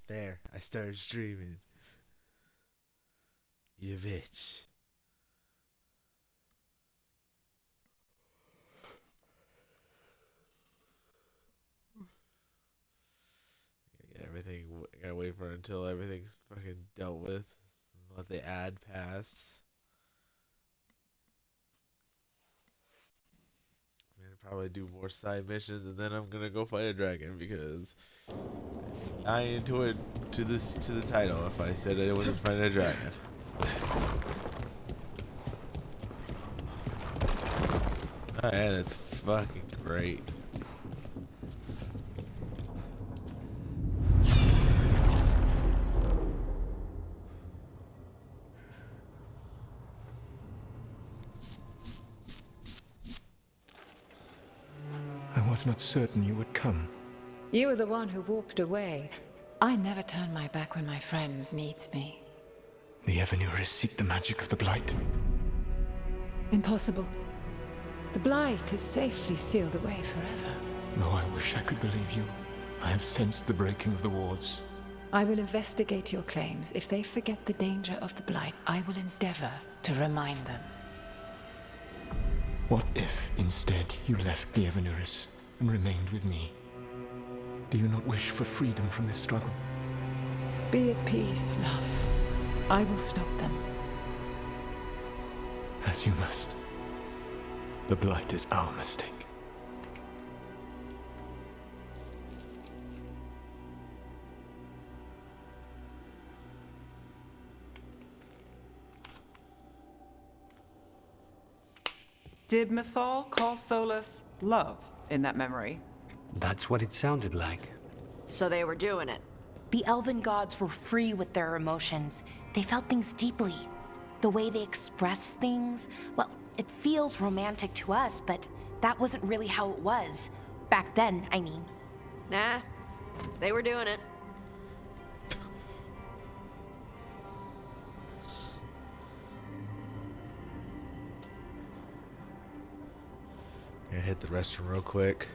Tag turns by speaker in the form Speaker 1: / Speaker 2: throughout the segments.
Speaker 1: There, I started streaming. You bitch. Get everything. I gotta wait for until everything's fucking dealt with. Let the ad pass. I'm gonna probably do more side missions, and then I'm gonna go fight a dragon because I into it to the title. If I said I wasn't fighting a dragon. Oh yeah, that's fucking great.
Speaker 2: I was not certain you would come.
Speaker 3: You were the one who walked away. I never turn my back when my friend needs me.
Speaker 2: The Evanuris seek the magic of the Blight.
Speaker 3: Impossible. The Blight is safely sealed away forever.
Speaker 2: Though I wish I could believe you, I have sensed the breaking of the wards.
Speaker 3: I will investigate your claims. If they forget the danger of the Blight, I will endeavor to remind them.
Speaker 2: What if, instead, you left the Evanuris and remained with me? Do you not wish for freedom from this struggle?
Speaker 3: Be at peace, love. I will stop them.
Speaker 2: As you must. The Blight is our mistake.
Speaker 4: Did Mythal call Solus love in that memory?
Speaker 5: That's what it sounded like.
Speaker 6: So they were doing it.
Speaker 7: The elven gods were free with their emotions. They felt things deeply. The way they expressed things, well, it feels romantic to us, but that wasn't really how it was. Back then, I mean.
Speaker 6: Nah, they were doing it.
Speaker 1: Gonna hit the restroom real quick.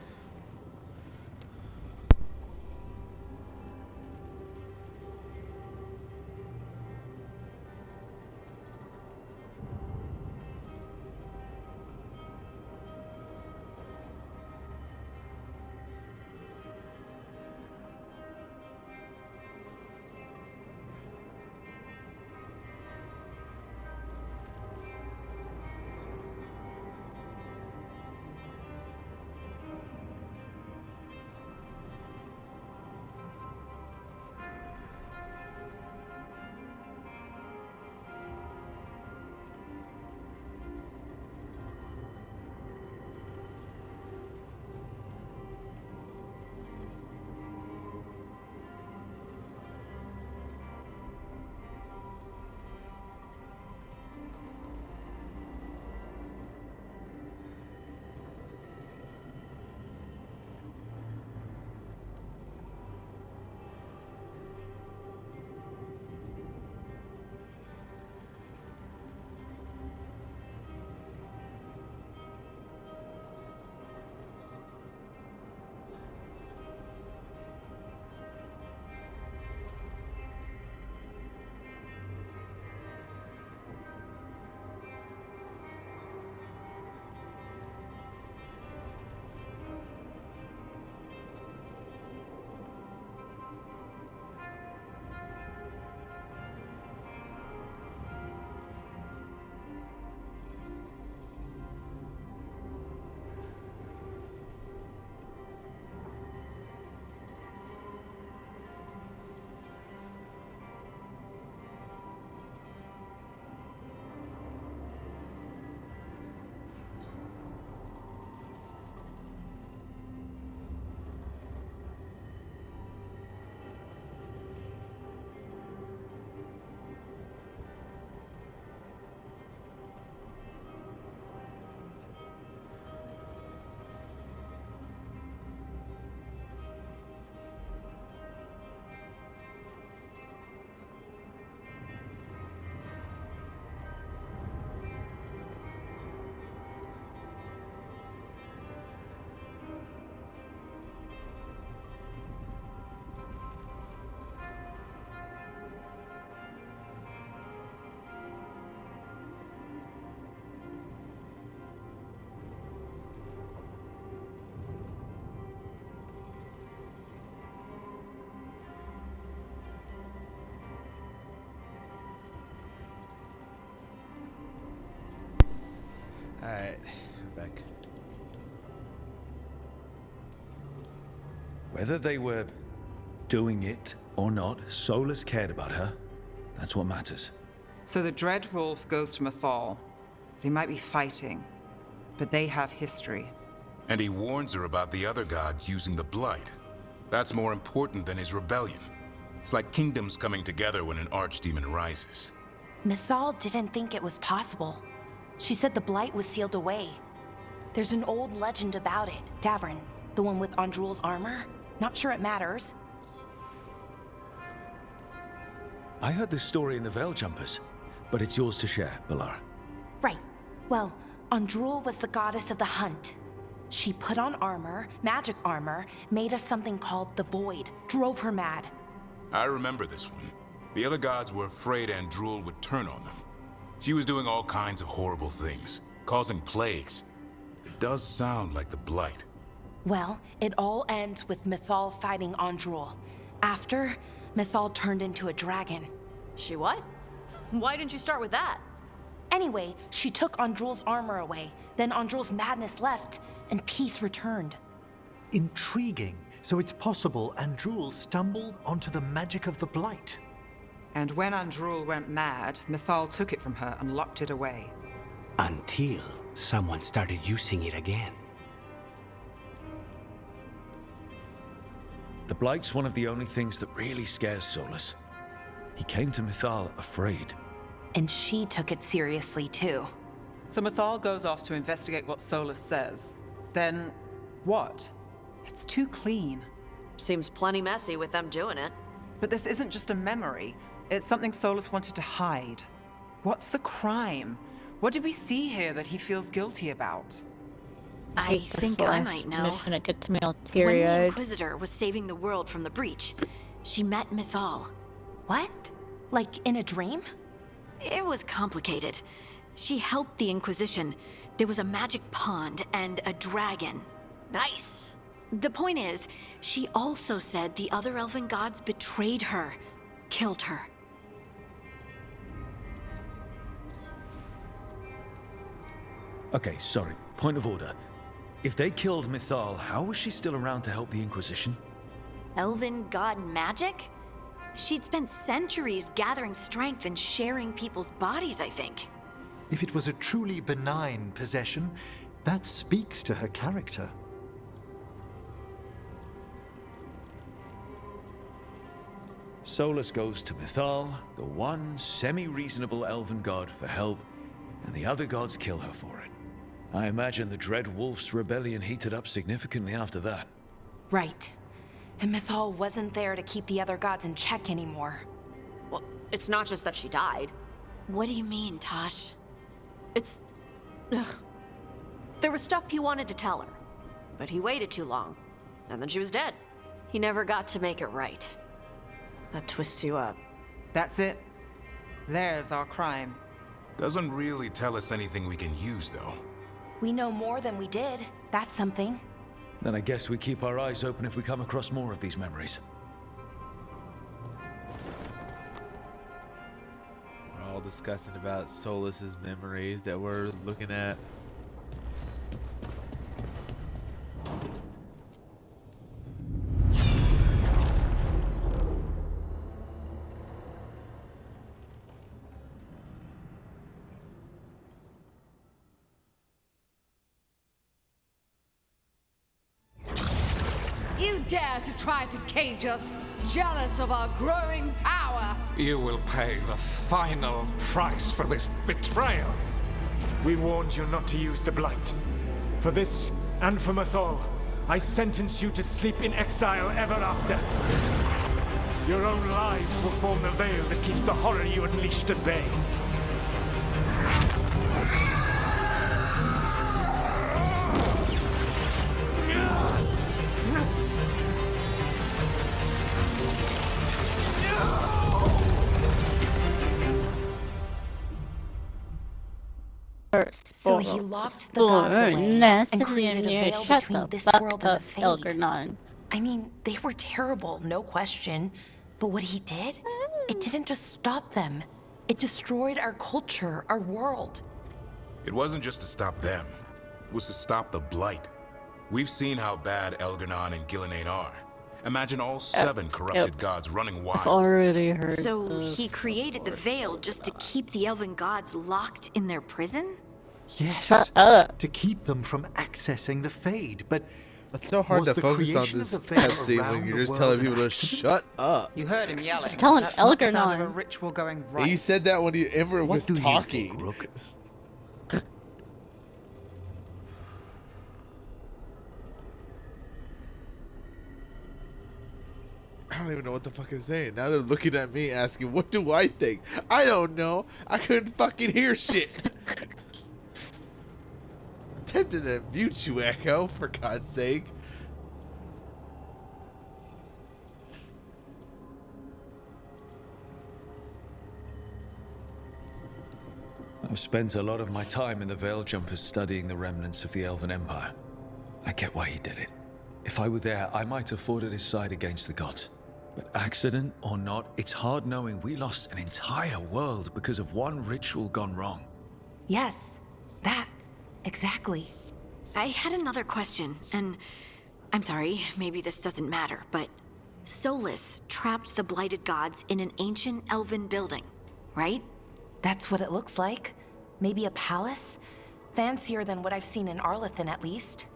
Speaker 1: Alright, I'm back.
Speaker 8: Whether they were doing it or not, Solus cared about her. That's what matters.
Speaker 4: So the Dread Wolf goes to Mythal. They might be fighting, but they have history.
Speaker 9: And he warns her about the other gods using the Blight. That's more important than his rebellion. It's like kingdoms coming together when an archdemon rises.
Speaker 7: Mythal didn't think it was possible. She said the Blight was sealed away. There's an old legend about it. Davrin, the one with Andrul's armor. Not sure it matters.
Speaker 8: I heard this story in the Veil Jumpers, but it's yours to share, Balar.
Speaker 7: Right. Well, Andrul was the goddess of the hunt. She put on armor, magic armor, made of something called the Void, drove her mad.
Speaker 9: I remember this one. The other gods were afraid Andrul would turn on them. She was doing all kinds of horrible things, causing plagues. It does sound like the Blight.
Speaker 7: Well, it all ends with Mythal fighting Andrul. After, Mythal turned into a dragon.
Speaker 6: She what? Why didn't you start with that?
Speaker 7: Anyway, she took Andrul's armor away. Then Andrul's madness left, and peace returned.
Speaker 10: Intriguing. So it's possible Andrul stumbled onto the magic of the Blight.
Speaker 4: And when Andrul went mad, Mythal took it from her and locked it away.
Speaker 5: Until someone started using it again.
Speaker 8: The Blight's one of the only things that really scares Solus. He came to Mythal afraid.
Speaker 7: And she took it seriously, too.
Speaker 4: So Mythal goes off to investigate what Solus says. Then, what? It's too clean.
Speaker 6: Seems plenty messy with them doing it.
Speaker 4: But this isn't just a memory. It's something Solus wanted to hide. What's the crime? What did we see here that he feels guilty about?
Speaker 11: I think I might know. Mission, it gets me all teary-eyed. When the Inquisitor was saving the world from the breach, she met Mythal.
Speaker 7: What? Like in a dream?
Speaker 11: It was complicated. She helped the Inquisition. There was a magic pond and a dragon. Nice. The point is, she also said the other elven gods betrayed her, killed her.
Speaker 8: Okay, sorry. Point of order. If they killed Mythal, how was she still around to help the Inquisition?
Speaker 11: Elven god magic? She'd spent centuries gathering strength and sharing people's bodies, I think.
Speaker 10: If it was a truly benign possession, that speaks to her character.
Speaker 8: Solus goes to Mythal, the one semi-reasonable elven god, for help, and the other gods kill her for it. I imagine the Dread Wolf's rebellion heated up significantly after that.
Speaker 7: Right. And Mythal wasn't there to keep the other gods in check anymore.
Speaker 6: Well, it's not just that she died.
Speaker 11: What do you mean, Tosh?
Speaker 6: It's... Ugh. There was stuff he wanted to tell her, but he waited too long, and then she was dead. He never got to make it right. That twists you up.
Speaker 4: That's it. There's our crime.
Speaker 9: Doesn't really tell us anything we can use, though.
Speaker 7: We know more than we did. That's something.
Speaker 8: Then I guess we keep our eyes open if we come across more of these memories.
Speaker 1: We're all discussing about Solus's memories that we're looking at.
Speaker 12: You dare to try to cage us, jealous of our growing power!
Speaker 2: You will pay the final price for this betrayal.
Speaker 13: We warned you not to use the Blight. For this, and for Mythal, I sentence you to sleep in exile ever after. Your own lives will form the veil that keeps the horror you unleashed at bay.
Speaker 7: So he locked the gods away and created a veil between this world and the Fade. I mean, they were terrible, no question. But what he did, it didn't just stop them. It destroyed our culture, our world.
Speaker 9: It wasn't just to stop them. It was to stop the Blight. We've seen how bad Elgar'nan and Gillenane are. Imagine all 7 corrupted gods running wild.
Speaker 14: I've already heard
Speaker 11: So
Speaker 14: this
Speaker 11: he created the Veil just to keep the elven gods locked in their prison?
Speaker 10: Yes,
Speaker 14: Shut up.
Speaker 10: to keep them from accessing the Fade, but
Speaker 1: It's so hard
Speaker 10: was
Speaker 1: to
Speaker 10: the
Speaker 1: focus on
Speaker 10: creation
Speaker 1: this
Speaker 10: of the Veil
Speaker 1: cutscene when
Speaker 10: around
Speaker 1: you're
Speaker 10: the
Speaker 1: just telling
Speaker 10: world
Speaker 1: people
Speaker 10: an
Speaker 1: to
Speaker 10: accident?
Speaker 1: shut up.
Speaker 4: You heard him yelling.
Speaker 14: Just telling
Speaker 4: That's not the sound of a
Speaker 14: Elgar'nan.
Speaker 4: ritual going right.
Speaker 1: He said that when Ember was
Speaker 5: do you
Speaker 1: talking.
Speaker 5: think, Rook?
Speaker 1: I don't even know what the fuck I'm saying. Now they're looking at me asking, what do I think? I don't know. I couldn't fucking hear shit. I'm tempted to mute you, Echo, for God's sake.
Speaker 8: I've spent a lot of my time in the Veil Jumpers studying the remnants of the Elven Empire. I get why he did it. If I were there, I might have fought at his side against the gods. But accident or not, it's hard knowing we lost an entire world because of one ritual gone wrong.
Speaker 7: Yes, that. Exactly.
Speaker 11: I had another question, and I'm sorry, maybe this doesn't matter, but Solus trapped the blighted gods in an ancient elven building, right?
Speaker 7: That's what it looks like. Maybe a palace? Fancier than what I've seen in Arlathan, at least.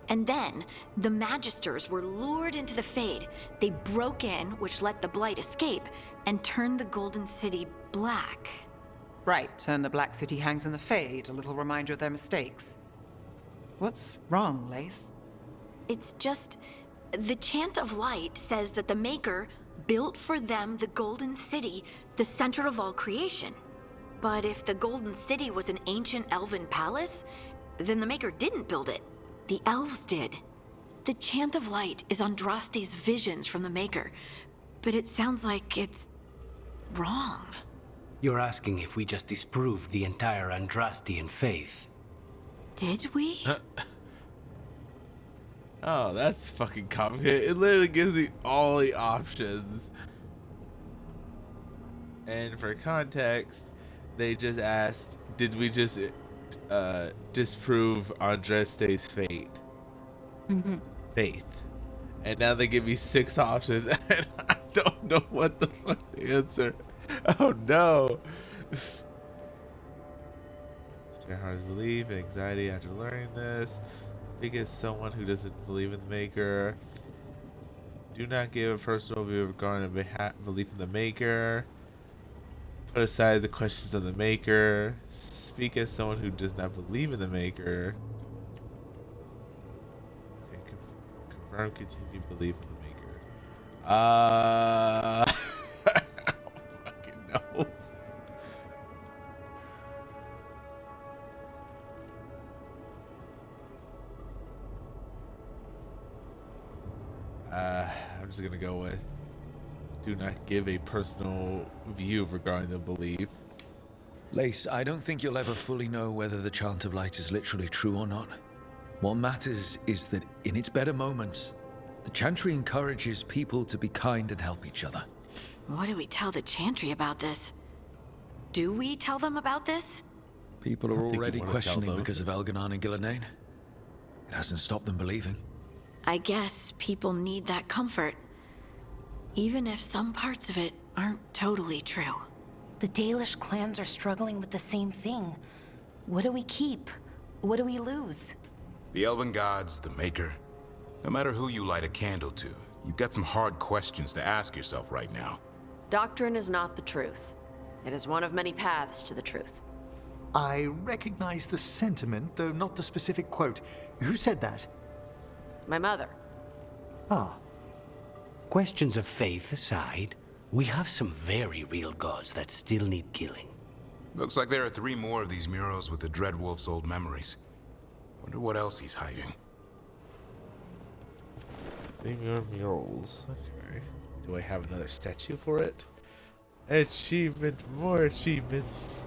Speaker 11: And then, the Magisters were lured into the Fade. They broke in, which let the Blight escape, and turned the Golden City black.
Speaker 4: Right, and the Black City hangs in the Fade, a little reminder of their mistakes. What's wrong, Lace?
Speaker 11: It's just... the Chant of Light says that the Maker built for them the Golden City, the center of all creation. But if the Golden City was an ancient elven palace, then the Maker didn't build it. The elves did. The Chant of Light is Andraste's visions from the Maker, but it sounds like it's wrong.
Speaker 5: You're asking if we just disproved the entire Andrastian faith.
Speaker 11: Did we?
Speaker 1: Oh, that's fucking complicated. It literally gives me all the options. And for context, they just asked, did we just disprove Andraste's faith? And now they give me 6 options, and I don't know what the fuck to answer. Oh no. Share Heart's belief and anxiety after learning this. Because someone who doesn't believe in the Maker. Do not give a personal view regarding a belief in the Maker. Put aside the questions of the Maker. Speak as someone who does not believe in the Maker. Okay, confirm continued belief in the Maker. I don't fucking know. I'm just gonna go with do not give a personal view regarding the belief.
Speaker 8: Lace, I don't think you'll ever fully know whether the Chant of Light is literally true or not. What matters is that in its better moments, the Chantry encourages people to be kind and help each other.
Speaker 11: What do we tell the Chantry about this? Do we tell them about this?
Speaker 8: People are already questioning because of Elgar'nan and Gillenane. It hasn't stopped them believing.
Speaker 11: I guess people need that comfort, even if some parts of it aren't totally true.
Speaker 7: The Dalish clans are struggling with the same thing. What do we keep? What do we lose?
Speaker 9: The Elven Gods, the Maker. No matter who you light a candle to, you've got some hard questions to ask yourself right now.
Speaker 6: Doctrine is not the truth. It is one of many paths to the truth.
Speaker 10: I recognize the sentiment, though not the specific quote. Who said that?
Speaker 6: My mother.
Speaker 5: Ah. Questions of faith aside, we have some very real gods that still need killing.
Speaker 9: Looks like there are 3 more of these murals with the Dreadwolf's old memories. Wonder what else he's hiding.
Speaker 1: 3 more murals. Okay. Do I have another statue for it? Achievement, more achievements.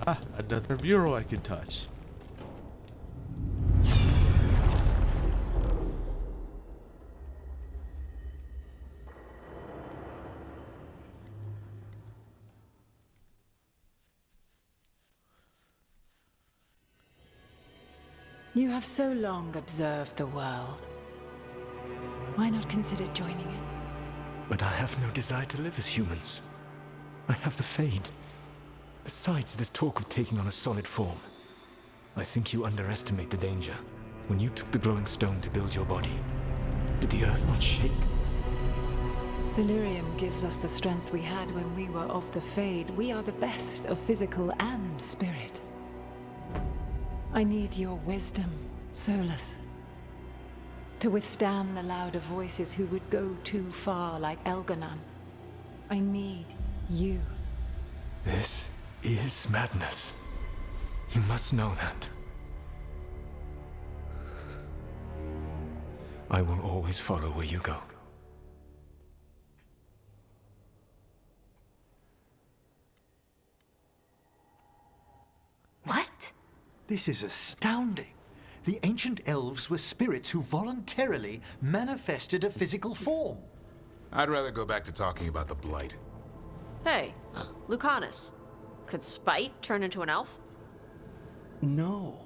Speaker 1: Ah, another mural I can touch.
Speaker 3: You have so long observed the world. Why not consider joining it?
Speaker 2: But I have no desire to live as humans. I have the Fade. Besides, this talk of taking on a solid form. I think you underestimate the danger. When you took the glowing stone to build your body, did the earth not shake?
Speaker 3: Delirium gives us the strength we had when we were of the Fade. We are the best of physical and spirit. I need your wisdom, Solus. To withstand the louder voices who would go too far like Elganon. I need you.
Speaker 2: This is madness. You must know that. I will always follow where you go.
Speaker 7: What?
Speaker 10: This is astounding. The ancient elves were spirits who voluntarily manifested a physical form.
Speaker 9: I'd rather go back to talking about the Blight.
Speaker 6: Hey, Lucanus. Could Spite turn into an elf?
Speaker 5: No.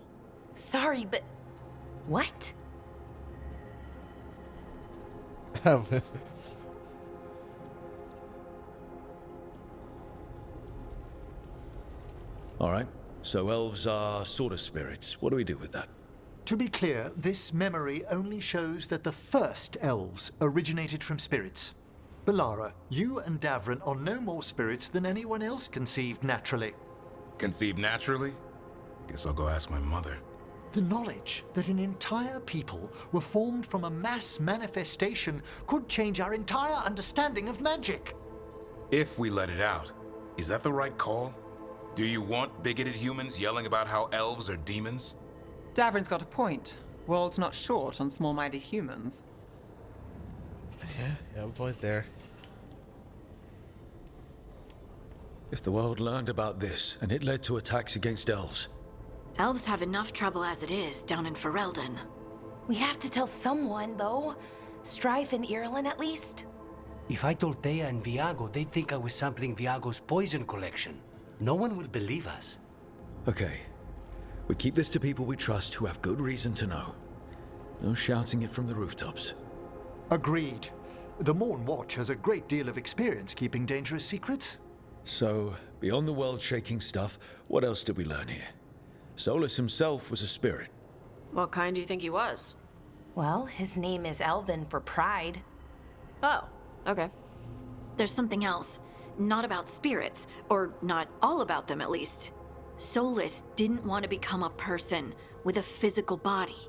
Speaker 7: Sorry, but... What?
Speaker 8: All right. So elves are sort of spirits. What do we do with that?
Speaker 10: To be clear, this memory only shows that the first elves originated from spirits. Balara, you and Davrin are no more spirits than anyone else conceived naturally.
Speaker 9: Conceived naturally? Guess I'll go ask my mother.
Speaker 10: The knowledge that an entire people were formed from a mass manifestation could change our entire understanding of magic.
Speaker 9: If we let it out, is that the right call? Do you want bigoted humans yelling about how elves are demons?
Speaker 4: Davrin's got a point. World's not short on small-minded humans.
Speaker 1: Yeah, you have a point there.
Speaker 8: If the world learned about this, and it led to attacks against elves.
Speaker 11: Elves have enough trouble as it is down in Ferelden.
Speaker 7: We have to tell someone, though. Strife and Irulan, at least.
Speaker 5: If I told Thea and Viago, they'd think I was sampling Viago's poison collection. No one will believe us.
Speaker 8: Okay. We keep this to people we trust who have good reason to know. No shouting it from the rooftops.
Speaker 10: Agreed. The Morn Watch has a great deal of experience keeping dangerous secrets.
Speaker 8: So, beyond the world-shaking stuff, what else did we learn here? Solus himself was a spirit.
Speaker 6: What kind do you think he was?
Speaker 7: Well, his name is Elven for pride.
Speaker 6: Oh, okay.
Speaker 11: There's something else. Not about spirits, or not all about them at least. Solus didn't want to become a person with a physical body.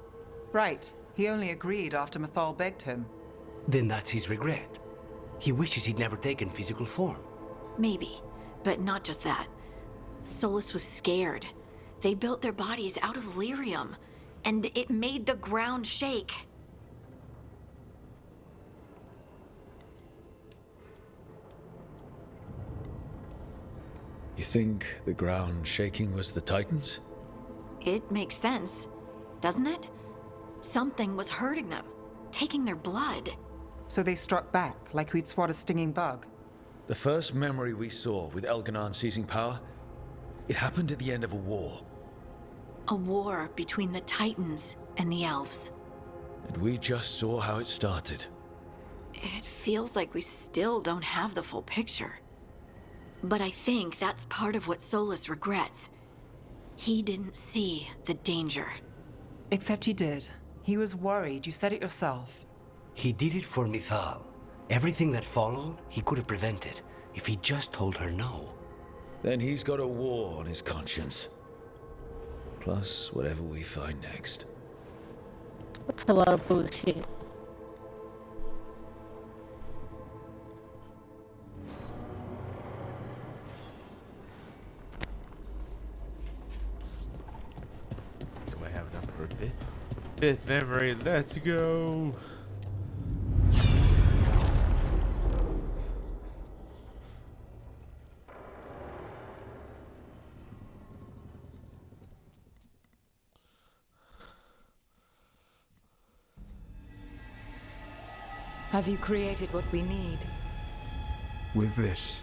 Speaker 4: Right. He only agreed after Mythal begged him.
Speaker 5: Then that's his regret. He wishes he'd never taken physical form.
Speaker 11: Maybe, but not just that. Solus was scared. They built their bodies out of lyrium, and it made the ground shake.
Speaker 8: You think the ground shaking was the Titans?
Speaker 11: It makes sense, doesn't it? Something was hurting them, taking their blood.
Speaker 4: So they struck back, like we'd swat a stinging bug.
Speaker 8: The first memory we saw with Elganon seizing power, it happened at the end of a war.
Speaker 11: A war between the Titans and the Elves.
Speaker 8: And we just saw how it started.
Speaker 11: It feels like we still don't have the full picture. But I think that's part of what Solus regrets. He didn't see the danger.
Speaker 4: Except he did. He was worried. You said it yourself.
Speaker 5: He did it for Mythal. Everything that followed, he could have prevented, if he just told her no.
Speaker 8: Then he's got a war on his conscience. Plus, whatever we find next.
Speaker 14: That's a lot of bullshit.
Speaker 1: Do I have enough for a fifth memory? Let's go.
Speaker 3: Have you created what we need?
Speaker 2: With this,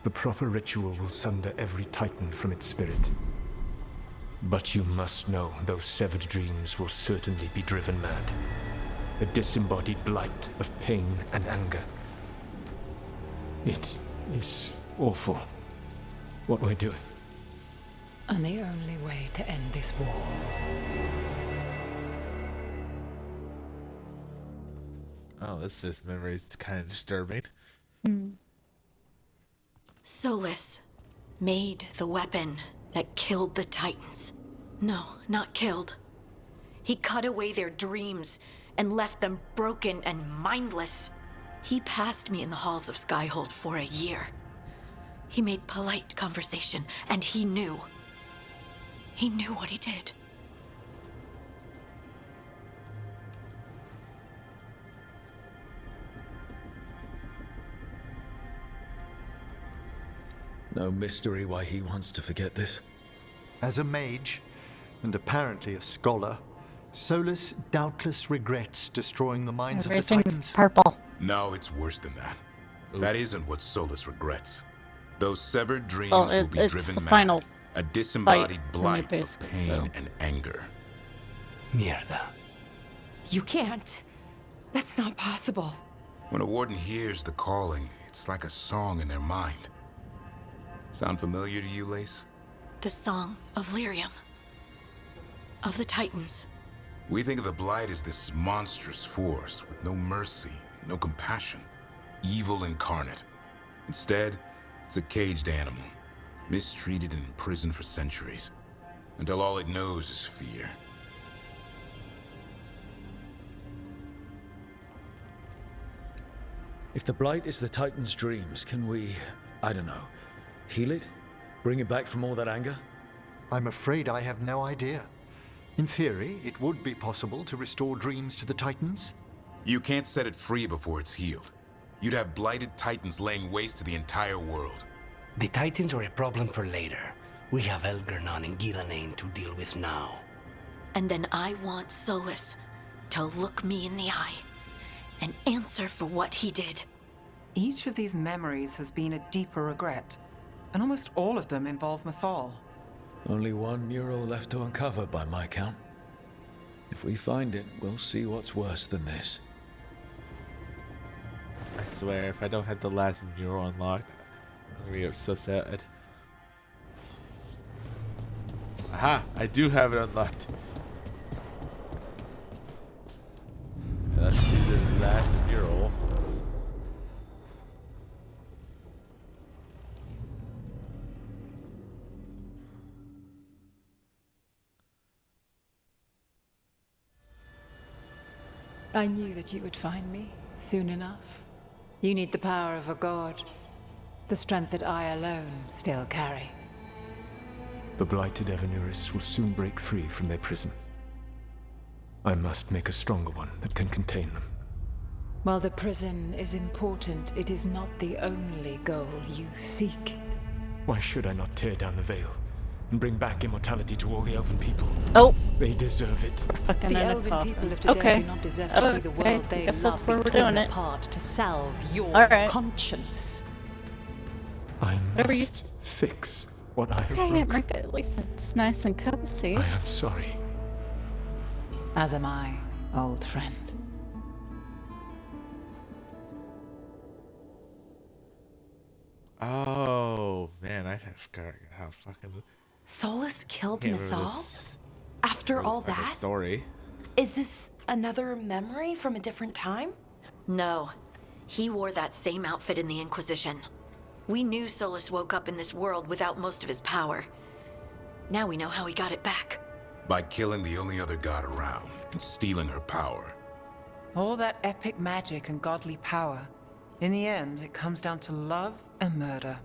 Speaker 2: the proper ritual will sunder every Titan from its spirit. But you must know those severed dreams will certainly be driven mad. A disembodied blight of pain and anger. It is awful what we're doing.
Speaker 3: And the only way to end this war.
Speaker 1: Oh, this memory is kind of disturbing.
Speaker 11: Solus made the weapon that killed the Titans. No, not killed. He cut away their dreams and left them broken and mindless. He passed me in the halls of Skyhold for a year. He made polite conversation, and he knew. He knew what he did.
Speaker 8: No mystery why he wants to forget this.
Speaker 10: As a mage, and apparently a scholar, Solus doubtless regrets destroying the minds of the Titans.
Speaker 14: Purple.
Speaker 9: No, it's worse than that. That isn't what Solus regrets. Those severed dreams
Speaker 14: Well,
Speaker 9: will be
Speaker 14: it's
Speaker 9: driven
Speaker 14: the
Speaker 9: mad.
Speaker 14: final
Speaker 9: A disembodied
Speaker 14: fight,
Speaker 9: blight of
Speaker 14: basically,
Speaker 9: pain and anger.
Speaker 5: Mierda.
Speaker 7: You can't. That's not possible.
Speaker 9: When a warden hears the calling, it's like a song in their mind. Sound familiar to you, Lace?
Speaker 11: The song of Lyrium. Of the Titans.
Speaker 9: We think of the Blight as this monstrous force with no mercy, no compassion. Evil incarnate. Instead, it's a caged animal, mistreated and imprisoned for centuries, until all it knows is fear.
Speaker 8: If the Blight is the Titan's dreams, can we, I don't know, heal it? Bring it back from all that anger?
Speaker 10: I'm afraid I have no idea. In theory, it would be possible to restore dreams to the Titans.
Speaker 9: You can't set it free before it's healed. You'd have blighted Titans laying waste to the entire world.
Speaker 5: The Titans are a problem for later. We have Elgernon and Gillanane to deal with now.
Speaker 11: And then I want Solus to look me in the eye and answer for what he did.
Speaker 4: Each of these memories has been a deeper regret, and almost all of them involve Mythal.
Speaker 8: Only one mural left to uncover by my count. If we find it, we'll see what's worse than this.
Speaker 1: I swear, if I don't have the last mural unlocked, I'm gonna be so sad. Aha! I do have it unlocked. Let's do this last mural.
Speaker 3: I knew that you would find me soon enough. You need the power of a god, the strength that I alone still carry.
Speaker 2: The blighted Evanuris will soon break free from their prison. I must make a stronger one that can contain them.
Speaker 3: While the prison is important, it is not the only goal you seek.
Speaker 2: Why should I not tear down the veil and bring back immortality to all the elven people?
Speaker 14: Oh!
Speaker 2: They deserve it.
Speaker 14: Fucking
Speaker 3: The
Speaker 14: in a
Speaker 3: elven
Speaker 14: coffin.
Speaker 3: people of today
Speaker 14: Okay.
Speaker 3: do not deserve to see the world they
Speaker 14: guess
Speaker 3: love
Speaker 14: that's
Speaker 3: be
Speaker 14: where we're
Speaker 3: torn
Speaker 14: doing it.
Speaker 3: apart to salve your
Speaker 14: Alright.
Speaker 3: conscience.
Speaker 2: I
Speaker 14: Whatever you-
Speaker 2: must fix what I have
Speaker 14: Dang it,
Speaker 2: broken.
Speaker 14: Micah, at least it's nice and cozy.
Speaker 2: I am sorry.
Speaker 3: As am I, old friend.
Speaker 1: Oh man, I forgot how fucking.
Speaker 7: Solus killed
Speaker 1: Can't remember
Speaker 7: Mythal?
Speaker 1: this
Speaker 7: After all
Speaker 1: fucking
Speaker 7: that?
Speaker 1: story.
Speaker 7: Is this another memory from a different time?
Speaker 11: No. He wore that same outfit in the Inquisition. We knew Solus woke up in this world without most of his power. Now we know how he got it back.
Speaker 9: By killing the only other god around and stealing her power.
Speaker 4: All that epic magic and godly power. In the end, it comes down to love and murder.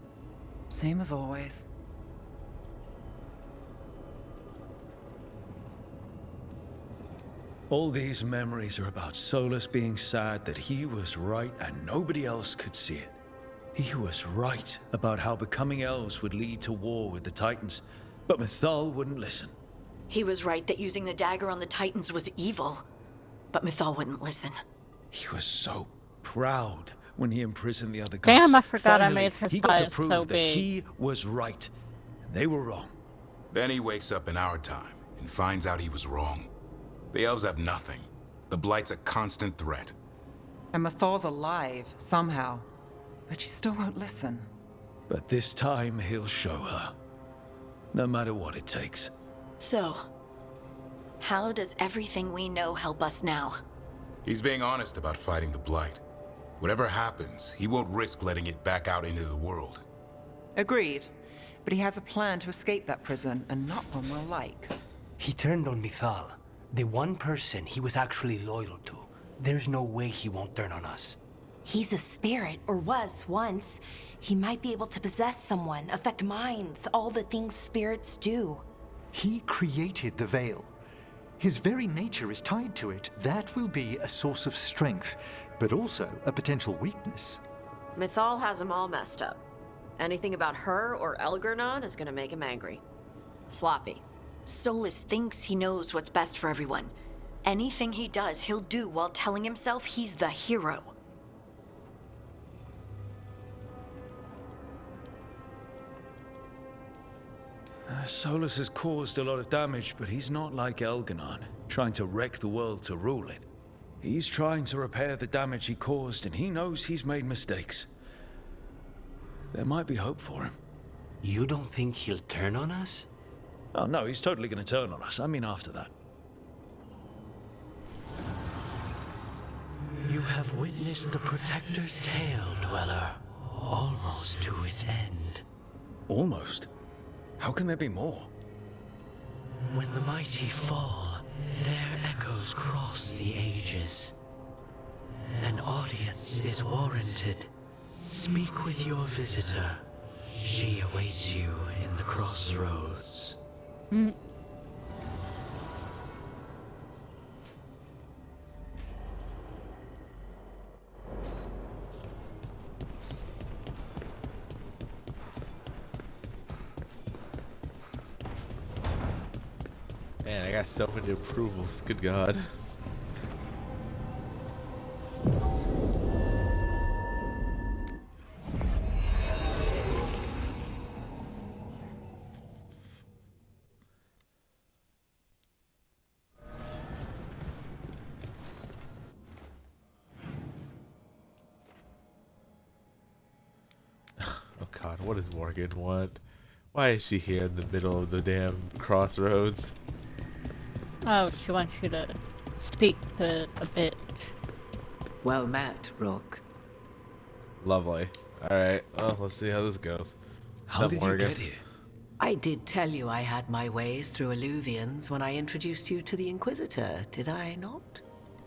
Speaker 4: Same as always.
Speaker 8: All these memories are about Solus being sad that he was right and nobody else could see it. He was right about how becoming elves would lead to war with the Titans, but Mythal wouldn't listen.
Speaker 11: He was right that using the dagger on the Titans was evil, but Mythal wouldn't listen.
Speaker 8: He was so proud when he imprisoned the other gods.
Speaker 14: Damn, I forgot I
Speaker 8: Finally,
Speaker 14: made his
Speaker 8: he got to
Speaker 14: eyes
Speaker 8: prove
Speaker 14: so
Speaker 8: that
Speaker 14: big.
Speaker 8: he was right, and they were wrong.
Speaker 9: Then he wakes up in our time and finds out he was wrong. The elves have nothing. The Blight's a constant threat.
Speaker 4: And Mathal's alive, somehow. But she still won't listen.
Speaker 8: But this time he'll show her. No matter what it takes.
Speaker 11: So, how does everything we know help us now?
Speaker 9: He's being honest about fighting the Blight. Whatever happens, he won't risk letting it back out into the world.
Speaker 4: Agreed. But he has a plan to escape that prison, and not one we'll like.
Speaker 5: He turned on Mithal, the one person he was actually loyal to. There's no way he won't turn on us.
Speaker 7: He's a spirit, or was once. He might be able to possess someone, affect minds, all the things spirits do.
Speaker 10: He created the Veil. His very nature is tied to it. That will be a source of strength, but also a potential weakness.
Speaker 6: Mythal has him all messed up. Anything about her or Elgernon is gonna make him angry. Sloppy.
Speaker 11: Solus thinks he knows what's best for everyone. Anything he does, he'll do while telling himself he's the hero.
Speaker 8: Solus has caused a lot of damage, but he's not like Elgernon, trying to wreck the world to rule it. He's trying to repair the damage he caused, and he knows he's made mistakes. There might be hope for him.
Speaker 5: You don't think he'll turn on us?
Speaker 8: Oh no, he's totally gonna turn on us. I mean after that.
Speaker 5: You have witnessed the Protector's tale, Dweller. Almost to its end.
Speaker 8: Almost? How can there be more?
Speaker 5: When the mighty fall, their echoes cross the ages. An audience is warranted. Speak with your visitor. She awaits you in the crossroads.
Speaker 1: Man, I got so many approvals. Good God. Oh God, what does Morgan want? Why is she here in the middle of the damn crossroads?
Speaker 14: Oh, she wants you to speak to a bitch.
Speaker 15: Well met, Rook.
Speaker 1: Lovely. Alright, well, let's see how this goes.
Speaker 8: How did you get here?
Speaker 15: I did tell you I had my ways through Illuvians when I introduced you to the Inquisitor, did I not?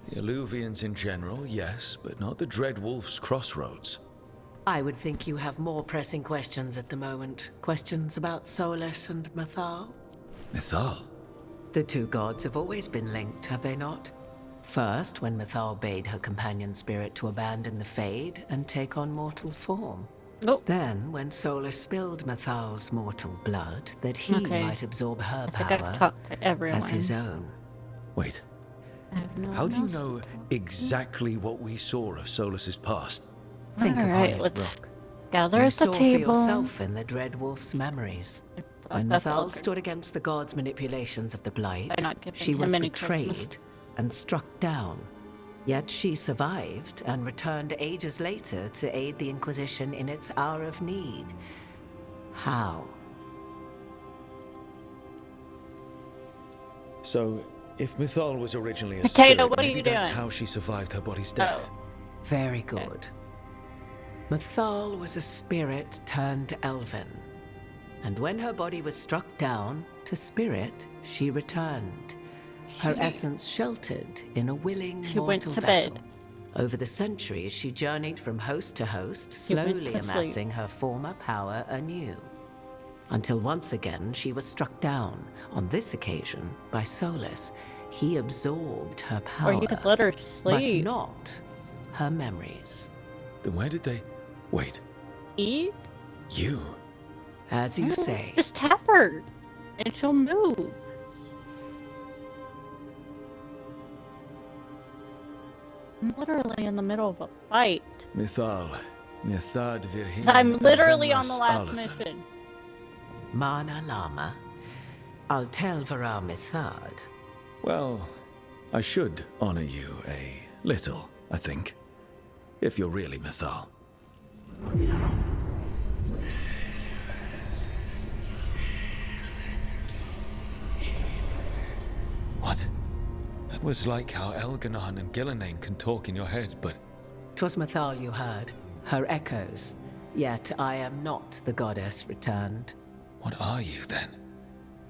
Speaker 8: The Illuvians in general, yes, but not the Dread Wolf's crossroads.
Speaker 15: I would think you have more pressing questions at the moment. Questions about Solus and Mythal?
Speaker 8: Mythal?
Speaker 15: The two gods have always been linked, have they not? First, when Mythal bade her companion spirit to abandon the Fade and take on mortal form.
Speaker 14: Oh.
Speaker 15: Then, when Solus spilled Mythal's mortal blood, that he might absorb her
Speaker 14: I think I've talked to everyone.
Speaker 15: as his own.
Speaker 8: Wait, how do you know exactly what we saw of Solus's past?
Speaker 15: Think upon
Speaker 14: Alright,
Speaker 15: it,
Speaker 14: let's
Speaker 15: Rook.
Speaker 14: gather
Speaker 15: You
Speaker 14: at the
Speaker 15: saw
Speaker 14: table.
Speaker 15: for yourself in the Dread Wolf's memories. When
Speaker 14: That's
Speaker 15: Mythal
Speaker 14: okay.
Speaker 15: stood against the god's manipulations of the Blight,
Speaker 14: By not giving
Speaker 15: she
Speaker 14: him
Speaker 15: was
Speaker 14: any
Speaker 15: betrayed
Speaker 14: Christmas.
Speaker 15: and struck down. Yet she survived and returned ages later to aid the Inquisition in its hour of need. How?
Speaker 8: So, if Mythal was originally a
Speaker 14: Potato,
Speaker 8: spirit,
Speaker 14: what are
Speaker 8: maybe
Speaker 14: you
Speaker 8: that's
Speaker 14: doing?
Speaker 8: how she survived her body's death.
Speaker 15: Very good. Mythal was a spirit turned elven. And when her body was struck down, to spirit, she returned. Her essence sheltered in a willing
Speaker 14: She went
Speaker 15: mortal
Speaker 14: to
Speaker 15: vessel.
Speaker 14: bed.
Speaker 15: Over the centuries, she journeyed from host to host,
Speaker 14: She went
Speaker 15: slowly
Speaker 14: to sleep.
Speaker 15: amassing her former power anew. Until once again, she was struck down, on this occasion, by Solus. He absorbed her power.
Speaker 14: Or you could let her
Speaker 15: But
Speaker 14: sleep.
Speaker 15: not her memories.
Speaker 8: Then where did they... Wait,
Speaker 14: Eat?
Speaker 8: you?
Speaker 15: As you say.
Speaker 14: Just tap her, and she'll move. I'm literally in the middle of a fight.
Speaker 8: Mythal. Mythad Virhin.
Speaker 14: I'm literally on the
Speaker 8: Elvenas
Speaker 14: last
Speaker 8: Aletha.
Speaker 14: mission.
Speaker 15: Mana Lama, I'll tell Varar Mithard.
Speaker 8: Well, I should honor you a little, I think. If you're really Mithal. What? That was like how Elganon and Gillenane can talk in your head, but...
Speaker 15: 'Twas Mithal you heard, her echoes. Yet I am not the goddess returned.
Speaker 8: What are you, then?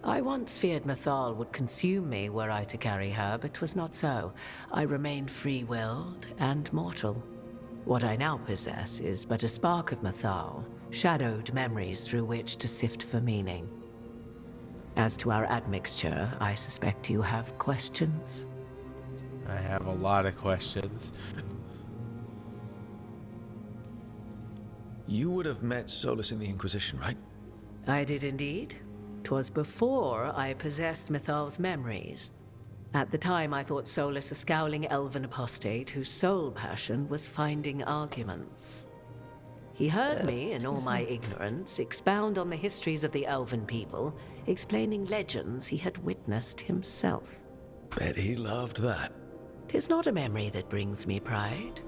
Speaker 15: I once feared Mithal would consume me were I to carry her, but 'twas not so. I remain free-willed and mortal. What I now possess is but a spark of Mithal, shadowed memories through which to sift for meaning. As to our admixture, I suspect you have questions.
Speaker 1: I have a lot of questions.
Speaker 8: You would have met Solus in the Inquisition, right?
Speaker 15: I did indeed. 'Twas before I possessed Mithal's memories. At the time, I thought Solus a scowling elven apostate whose sole passion was finding arguments. He heard me, in all my ignorance, expound on the histories of the elven people, explaining legends he had witnessed himself.
Speaker 8: Bet he loved that.
Speaker 15: 'Tis not a memory that brings me pride.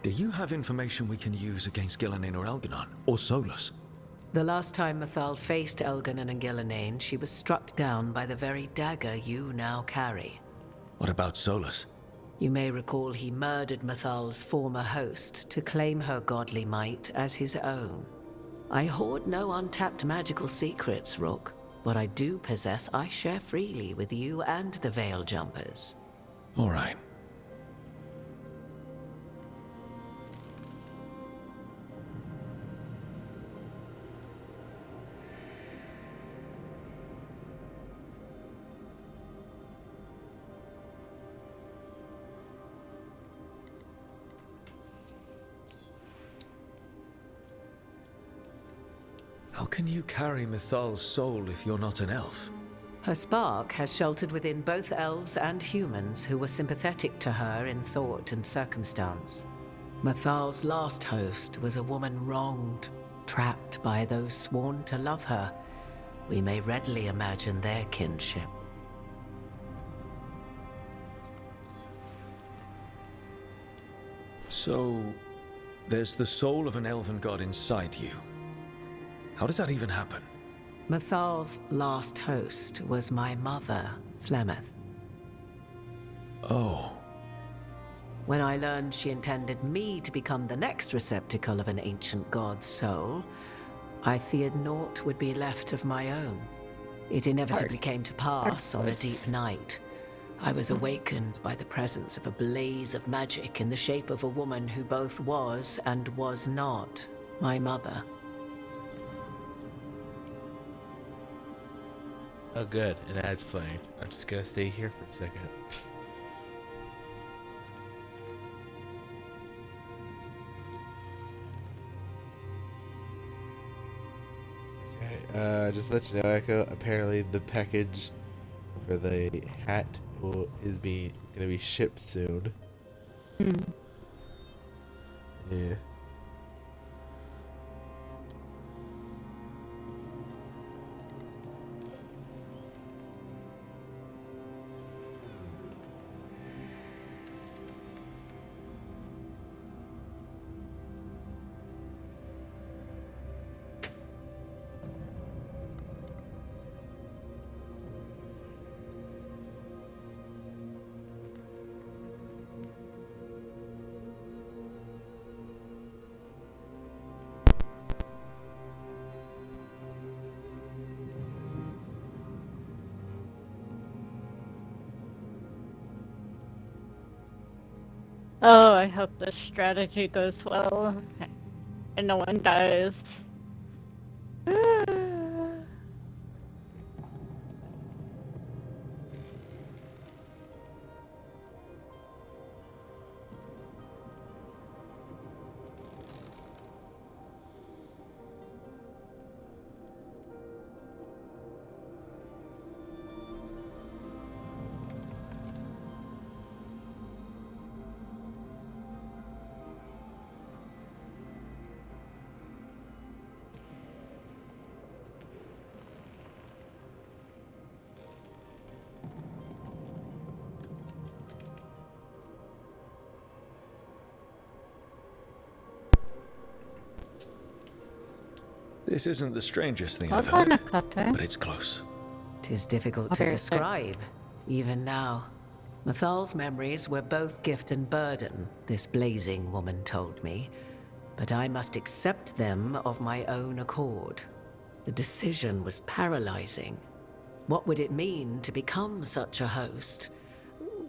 Speaker 8: Do you have information we can use against Gillenane or Elganon? Or Solus?
Speaker 15: The last time Mithal faced Elganon and Gillenane, she was struck down by the very dagger you now carry.
Speaker 8: What about Solus?
Speaker 15: You may recall he murdered Mithal's former host to claim her godly might as his own. I hoard no untapped magical secrets, Rook. What I do possess, I share freely with you and the Veil Jumpers.
Speaker 8: All right. How can you carry Mithal's soul if you're not an elf?
Speaker 15: Her spark has sheltered within both elves and humans who were sympathetic to her in thought and circumstance. Mithal's last host was a woman wronged, trapped by those sworn to love her. We may readily imagine their kinship.
Speaker 8: So, there's the soul of an elven god inside you. How does that even happen?
Speaker 15: Mithal's last host was my mother, Flemeth.
Speaker 8: Oh.
Speaker 15: When I learned she intended me to become the next receptacle of an ancient god's soul, I feared naught would be left of my own. It inevitably came to pass on a deep night. I was awakened by the presence of a blaze of magic in the shape of a woman who both was and was not my mother.
Speaker 1: Oh good, an ad's playing. I'm just gonna stay here for a second. Okay, just let you know, Echo, apparently the package for the hat is gonna be shipped soon. Yeah.
Speaker 14: Oh, I hope the strategy goes well and no one dies.
Speaker 8: This isn't the strangest thing I've
Speaker 14: That's kinda
Speaker 8: heard,
Speaker 14: cutting.
Speaker 8: but it's close.
Speaker 15: 'Tis difficult
Speaker 14: Okay,
Speaker 15: to
Speaker 14: thanks.
Speaker 15: describe, even now. Mathal's memories were both gift and burden, this blazing woman told me, but I must accept them of my own accord. The decision was paralyzing. What would it mean to become such a host?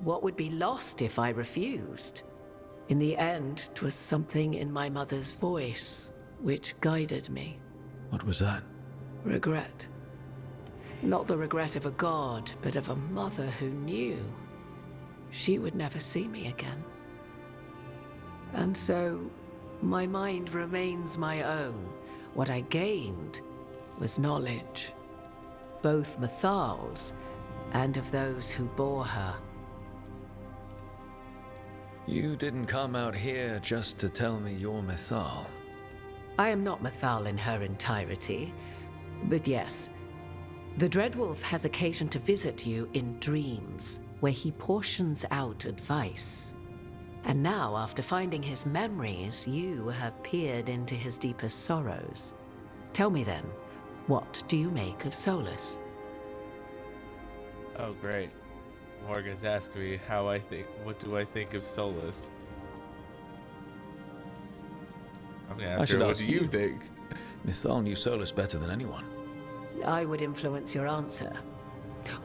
Speaker 15: What would be lost if I refused? In the end, 'twas something in my mother's voice which guided me.
Speaker 8: What was that?
Speaker 15: Regret. Not the regret of a god, but of a mother who knew she would never see me again. And so, my mind remains my own. What I gained was knowledge, both Mathal's and of those who bore her.
Speaker 8: You didn't come out here just to tell me you're Mythal.
Speaker 15: I am not Mathal in her entirety, but yes, the Dreadwolf has occasion to visit you in dreams, where he portions out advice. And now, after finding his memories, you have peered into his deepest sorrows. Tell me then, what do you make of Solus?
Speaker 1: Oh, great. Morgan's asking me what do I think of Solus? I'm gonna ask her, what do you think?
Speaker 8: Mythal knew Solus better than anyone.
Speaker 15: I would influence your answer.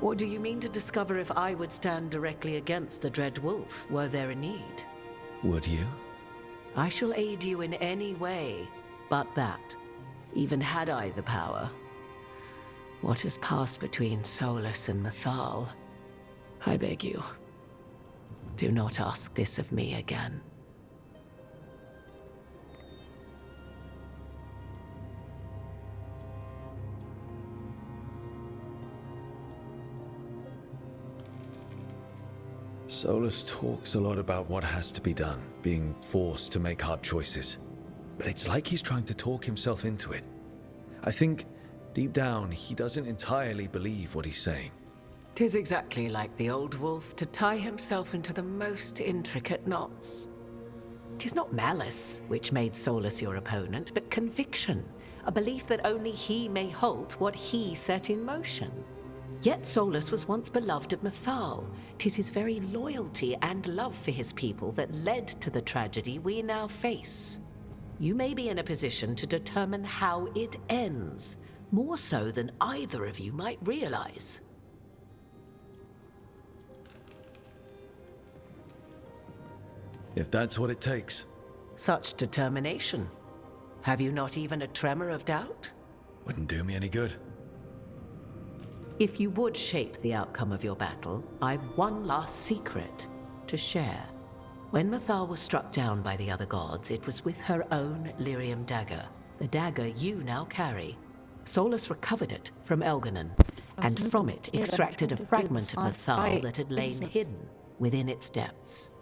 Speaker 15: Or do you mean to discover if I would stand directly against the Dread Wolf were there a need?
Speaker 8: Would you?
Speaker 15: I shall aid you in any way but that, even had I the power. What has passed between Solus and Mythal, I beg you, do not ask this of me again.
Speaker 8: Solus talks a lot about what has to be done, being forced to make hard choices. But it's like he's trying to talk himself into it. I think, deep down, he doesn't entirely believe what he's saying.
Speaker 15: 'Tis exactly like the old wolf to tie himself into the most intricate knots. 'Tis not malice which made Solus your opponent, but conviction, a belief that only he may halt what he set in motion. Yet Solus was once beloved of Mythal. 'Tis his very loyalty and love for his people that led to the tragedy we now face. You may be in a position to determine how it ends, more so than either of you might realize.
Speaker 8: If that's what it takes.
Speaker 15: Such determination. Have you not even a tremor of doubt?
Speaker 8: Wouldn't do me any good.
Speaker 15: If you would shape the outcome of your battle, I've one last secret to share. When Mythal was struck down by the other gods, it was with her own lyrium dagger, the dagger you now carry. Solus recovered it from Elganon, and from it extracted a fragment of Mythal that had lain hidden within its depths.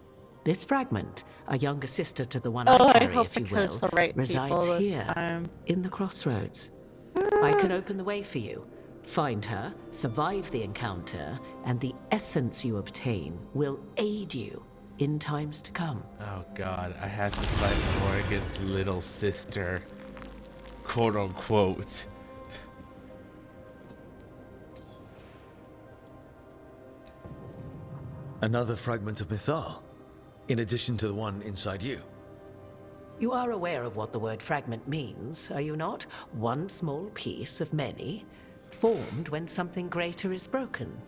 Speaker 15: This fragment, a younger sister to the one I carry, if you will, resides here, in the crossroads. I can open the way for you. Find her, survive the encounter, and the essence you obtain will aid you in times to come.
Speaker 1: Oh god, I have to fight Morgan's little sister. Quote unquote.
Speaker 8: Another fragment of Mythal, in addition to the one inside you.
Speaker 15: You are aware of what the word fragment means, are you not? One small piece of many, formed when something greater is broken.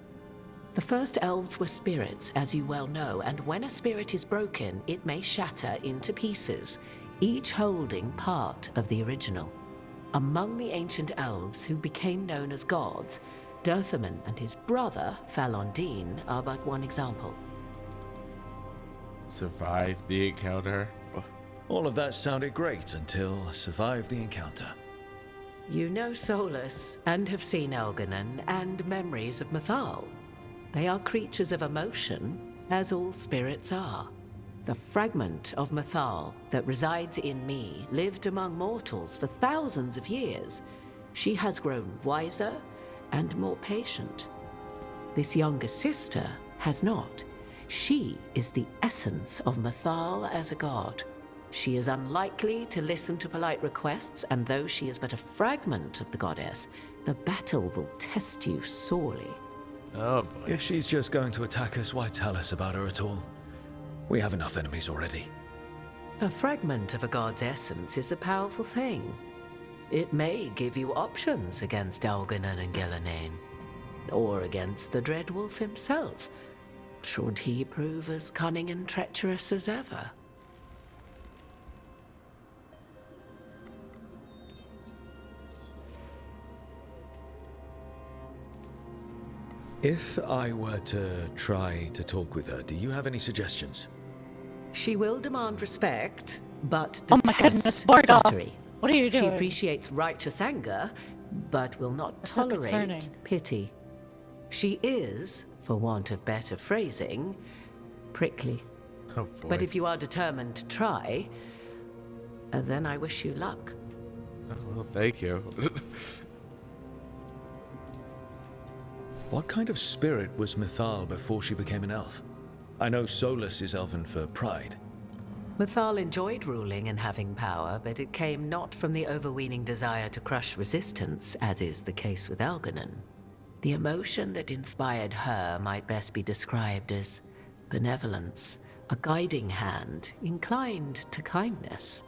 Speaker 15: The first elves were spirits, as you well know, and when a spirit is broken, it may shatter into pieces, each holding part of the original. Among the ancient elves who became known as gods, Dirthaman and his brother, Falondine, are but one example.
Speaker 1: Survive the encounter?
Speaker 8: All of that sounded great until survive the encounter.
Speaker 15: You know Solus, and have seen Elganon, and memories of Mythal. They are creatures of emotion, as all spirits are. The fragment of Mythal that resides in me lived among mortals for thousands of years. She has grown wiser and more patient. This younger sister has not. She is the essence of Mythal as a god. She is unlikely to listen to polite requests, and though she is but a fragment of the goddess, the battle will test you sorely.
Speaker 1: Oh boy.
Speaker 8: If she's just going to attack us, why tell us about her at all? We have enough enemies already.
Speaker 15: A fragment of a god's essence is a powerful thing. It may give you options against Algernon and Gellanane, or against the Dreadwolf himself, should he prove as cunning and treacherous as ever.
Speaker 8: If I were to try to talk with her, do you have any suggestions?
Speaker 15: She will demand respect, but
Speaker 14: Oh my goodness, Borgoth!
Speaker 15: flattery.
Speaker 14: What are you
Speaker 15: She
Speaker 14: doing?
Speaker 15: appreciates righteous anger, but will not
Speaker 14: That's so
Speaker 15: tolerate
Speaker 14: concerning.
Speaker 15: pity. She is, for want of better phrasing, prickly.
Speaker 1: Oh boy.
Speaker 15: But if you are determined to try, then I wish you luck.
Speaker 1: Oh, well, thank you.
Speaker 8: What kind of spirit was Mythal before she became an elf? I know Solus is elven for pride.
Speaker 15: Mythal enjoyed ruling and having power, but it came not from the overweening desire to crush resistance, as is the case with Algernon. The emotion that inspired her might best be described as benevolence, a guiding hand, inclined to kindness.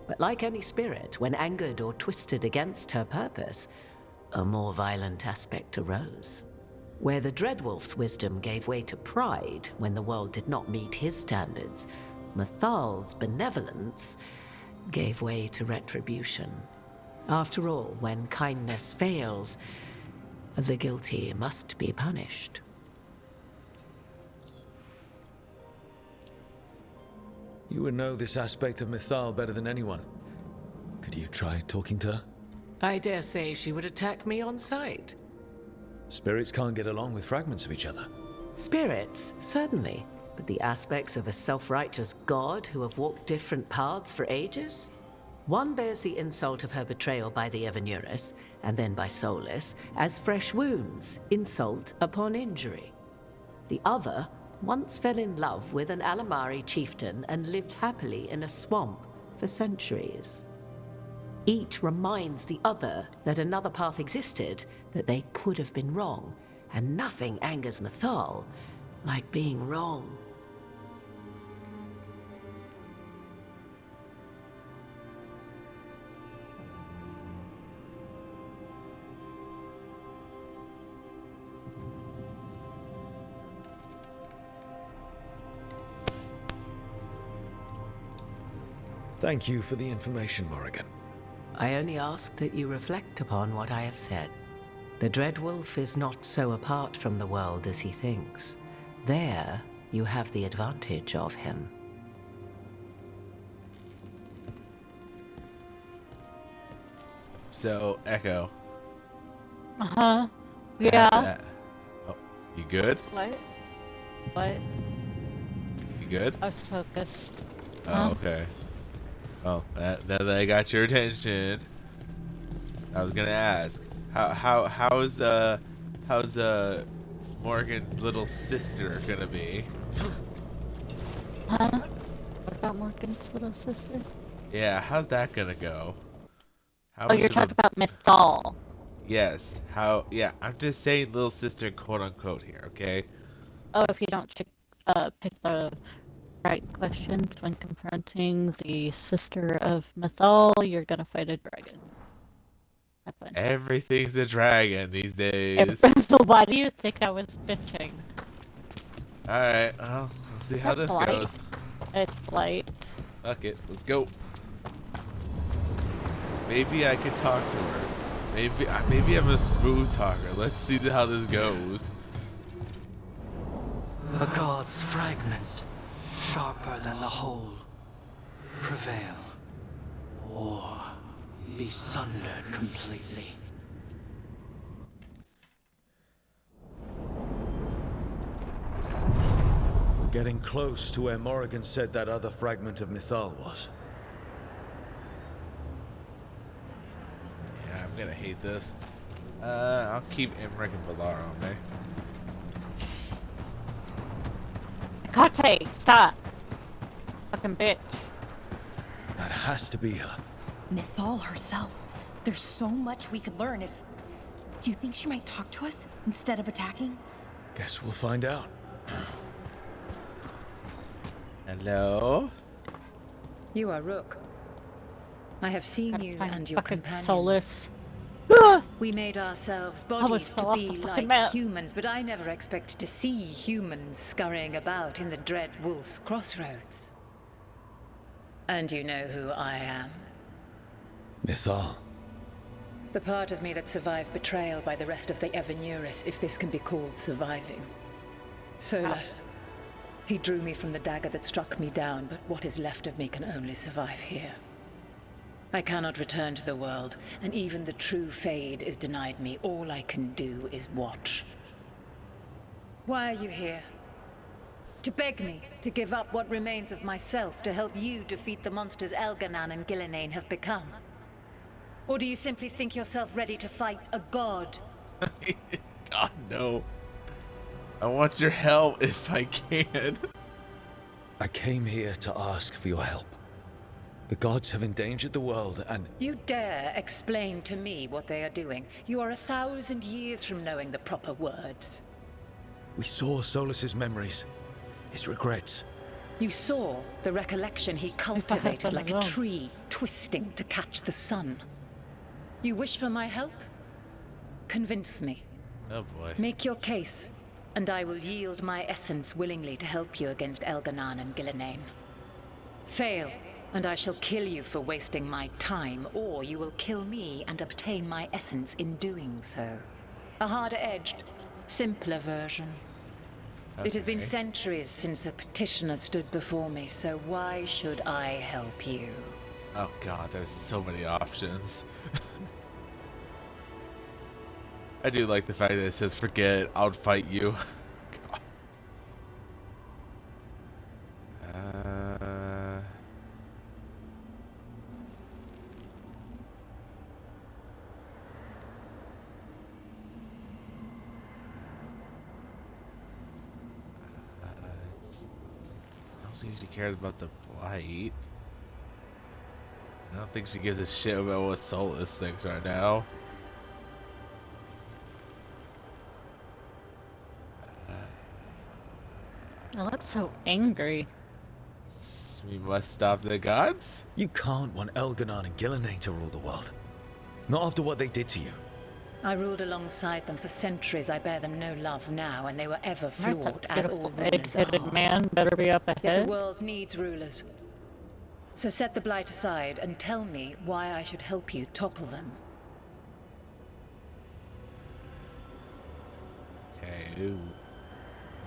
Speaker 15: But like any spirit, when angered or twisted against her purpose, a more violent aspect arose. Where the Dreadwolf's wisdom gave way to pride when the world did not meet his standards, Mythal's benevolence gave way to retribution. After all, when kindness fails, the guilty must be punished.
Speaker 8: You would know this aspect of Mythal better than anyone. Could you try talking to her?
Speaker 15: I dare say she would attack me on sight.
Speaker 8: Spirits can't get along with fragments of each other.
Speaker 15: Spirits, certainly, but the aspects of a self-righteous god who have walked different paths for ages? One bears the insult of her betrayal by the Evanurus, and then by Solus, as fresh wounds, insult upon injury. The other once fell in love with an Alamari chieftain and lived happily in a swamp for centuries. Each reminds the other that another path existed, that they could have been wrong, and nothing angers Mythal like being wrong.
Speaker 8: Thank you for the information, Morrigan.
Speaker 15: I only ask that you reflect upon what I have said. The Dreadwolf is not so apart from the world as he thinks. There, you have the advantage of him.
Speaker 1: So, Echo.
Speaker 14: Uh-huh. Yeah.
Speaker 1: Oh, you good?
Speaker 14: What? What?
Speaker 1: You good?
Speaker 14: I was focused.
Speaker 1: Oh, okay. Oh, now that I got your attention, I was gonna ask, how's Morgan's little sister gonna be?
Speaker 14: Huh? What about Morgan's little sister?
Speaker 1: Yeah, how's that gonna go? How
Speaker 14: Oh,
Speaker 1: is
Speaker 14: you're
Speaker 1: it
Speaker 14: talking about Mythal.
Speaker 1: Yes. How? Yeah, I'm just saying little sister, quote unquote here. Okay.
Speaker 14: Oh, if you don't pick the right questions when confronting the sister of Mythal, you're gonna fight a dragon. Have fun.
Speaker 1: Everything's a dragon these days.
Speaker 14: Why do you think I was bitching?
Speaker 1: All right. Well, let's see how this
Speaker 14: Blight?
Speaker 1: goes.
Speaker 14: It's Blight.
Speaker 1: Fuck it. Let's go. Maybe I can talk to her. Maybe I'm a smooth talker. Let's see how this goes.
Speaker 5: A god's fragment, sharper than the whole, prevail, or be sundered completely.
Speaker 8: We're getting close to where Morrigan said that other fragment of Mythal was.
Speaker 1: Yeah, I'm gonna hate this. I'll keep Imric and Valar on me.
Speaker 14: Kate, stop! Fucking bitch.
Speaker 8: That has to be her.
Speaker 7: Mythal herself. There's so much we could learn if... Do you think she might talk to us instead of attacking?
Speaker 8: Guess we'll find out.
Speaker 1: Hello?
Speaker 3: You are Rook. I have seen you and your companions.
Speaker 14: Solus.
Speaker 3: We made ourselves
Speaker 14: Almost
Speaker 3: bodies
Speaker 14: fell
Speaker 3: to
Speaker 14: off
Speaker 3: be
Speaker 14: the fucking
Speaker 3: like
Speaker 14: map.
Speaker 3: humans, but I never expected to see humans scurrying about in the Dread Wolf's crossroads. And you know who I am?
Speaker 8: Mythal.
Speaker 3: The part of me that survived betrayal by the rest of the Evanuris, if this can be called surviving. Solus. He drew me from the dagger that struck me down, but what is left of me can only survive here. I cannot return to the world, and even the true Fade is denied me. All I can do is watch. Why are you here? To beg me to give up what remains of myself to help you defeat the monsters Elganan and Gillenane have become? Or do you simply think yourself ready to fight a god?
Speaker 1: God, no. I want your help if I can.
Speaker 8: I came here to ask for your help. The gods have endangered the world and...
Speaker 3: You dare explain to me what they are doing? You are 1,000 years from knowing the proper words.
Speaker 8: We saw Solus's memories, his regrets.
Speaker 3: You saw the recollection he cultivated like a tree, twisting to catch the sun. You wish for my help? Convince me.
Speaker 1: Oh boy.
Speaker 3: Make your case, and I will yield my essence willingly to help you against Elganan and Gillenane. Fail, and I shall kill you for wasting my time, or you will kill me and obtain my essence in doing so. A harder-edged, simpler version.
Speaker 1: Okay.
Speaker 3: It has been centuries since a petitioner stood before me, so why should I help you?
Speaker 1: Oh god, there's so many options. I do like the fact that it says, forget it, I'll fight you. God. I don't think she cares about the blight. I don't think she gives a shit about what Solus thinks right now.
Speaker 14: Oh, that's so angry.
Speaker 1: We must stop the gods?
Speaker 8: You can't want Elganan and Gillenane to rule the world. Not after what they did to you.
Speaker 3: I ruled alongside them for centuries. I bear them no love now, and they were ever flawed, as all rulers
Speaker 14: egg-headed
Speaker 3: are.
Speaker 14: man better be up
Speaker 3: Yet
Speaker 14: ahead.
Speaker 3: the world needs rulers. So set the blight aside and tell me why I should help you topple them.
Speaker 1: Okay, ooh.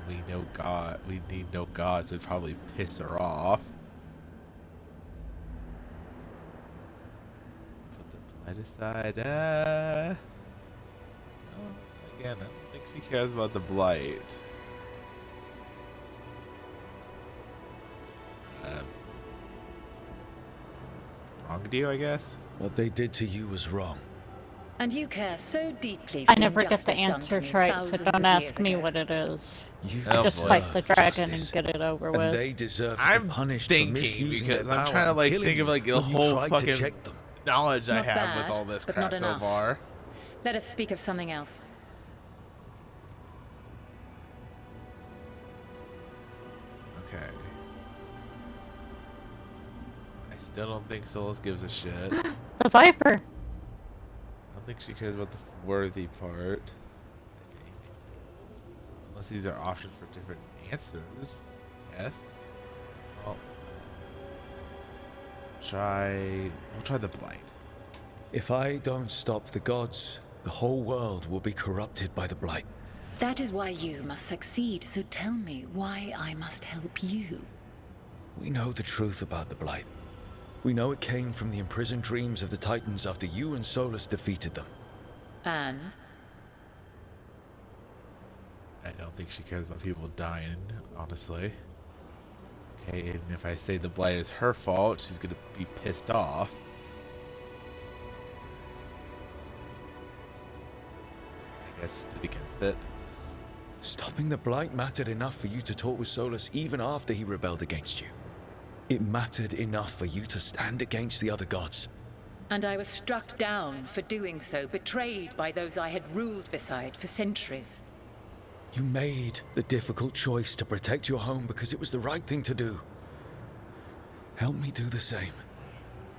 Speaker 1: We know God. We need no gods. Would probably piss her off. Put the blight aside. No, again, I don't think she cares about the blight. Wrong deal, I guess.
Speaker 8: What they did to you was wrong.
Speaker 3: And you care so deeply
Speaker 14: I
Speaker 3: for
Speaker 14: never get the
Speaker 3: injustice done to
Speaker 14: answers
Speaker 3: me
Speaker 14: right, so
Speaker 3: thousands
Speaker 14: don't
Speaker 3: of
Speaker 14: ask
Speaker 3: years
Speaker 14: me
Speaker 3: ago.
Speaker 14: what it is.
Speaker 8: You
Speaker 14: Just
Speaker 1: boy.
Speaker 14: fight the dragon
Speaker 8: justice.
Speaker 14: and get it over
Speaker 8: And
Speaker 14: with.
Speaker 8: they deserve to
Speaker 1: I'm
Speaker 8: be punished
Speaker 1: thinking
Speaker 8: for misusing
Speaker 1: because
Speaker 8: their
Speaker 1: I'm
Speaker 8: power
Speaker 1: trying to
Speaker 8: and
Speaker 1: like
Speaker 8: killing
Speaker 1: think of
Speaker 8: you
Speaker 1: like the
Speaker 8: when you
Speaker 1: whole
Speaker 8: tried to
Speaker 1: fucking
Speaker 8: check them.
Speaker 1: knowledge I
Speaker 3: Not
Speaker 1: have
Speaker 3: bad,
Speaker 1: with all this
Speaker 3: but
Speaker 1: crap
Speaker 3: not
Speaker 1: so
Speaker 3: enough.
Speaker 1: far.
Speaker 3: Let us speak of something else.
Speaker 1: Okay. I still don't think Solus gives a shit.
Speaker 14: The Viper!
Speaker 1: I don't think she cares about the worthy part. I think. Unless these are options for different answers. Yes. Well, we'll try the blight.
Speaker 8: If I don't stop the gods, the whole world will be corrupted by the blight.
Speaker 3: That is why you must succeed, so tell me why I must help you.
Speaker 8: We know the truth about the blight. We know it came from the imprisoned dreams of the Titans after you and Solus defeated them.
Speaker 3: And?
Speaker 1: I don't think she cares about people dying, honestly. Okay, and if I say the blight is her fault, she's gonna be pissed off. I guess stood against it.
Speaker 8: Stopping the blight mattered enough for you to talk with Solus even after he rebelled against you. It mattered enough for you to stand against the other gods.
Speaker 16: And I was struck down for doing so, betrayed by those I had ruled beside for centuries.
Speaker 8: You made the difficult choice to protect your home because it was the right thing to do. Help me do the same.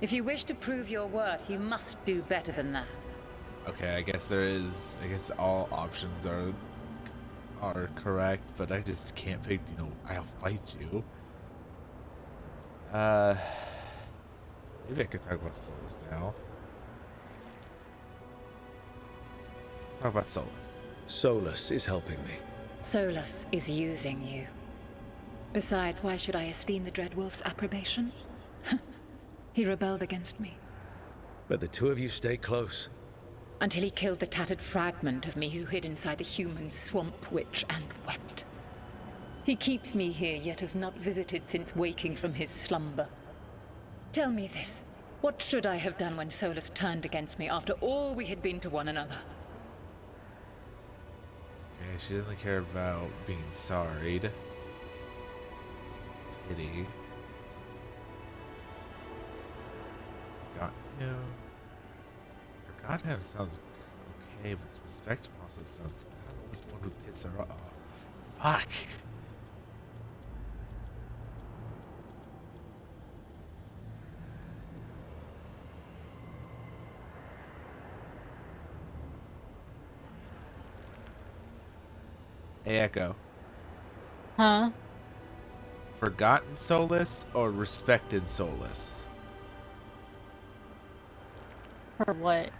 Speaker 16: If you wish to prove your worth, you must do better than that.
Speaker 1: Okay, I guess all options are correct, but I just can't pick, I'll fight you. Maybe I could talk about Solus now. Talk about Solus.
Speaker 8: Solus is helping me.
Speaker 16: Solus is using you. Besides, why should I esteem the Dreadwolf's approbation? He rebelled against me.
Speaker 8: But the two of you stayed close.
Speaker 16: Until he killed the tattered fragment of me who hid inside the human swamp witch and wept. He keeps me here, yet has not visited since waking from his slumber. Tell me this. What should I have done when Solus turned against me after all we had been to one another?
Speaker 1: Okay, she doesn't care about being sorried. It's pity. Got him. Forgot him sounds okay, but respect him also sounds. I don't know which one would piss her off. Fuck. Hey, Echo.
Speaker 14: Huh?
Speaker 1: Forgotten Solus or respected Solus?
Speaker 14: For what?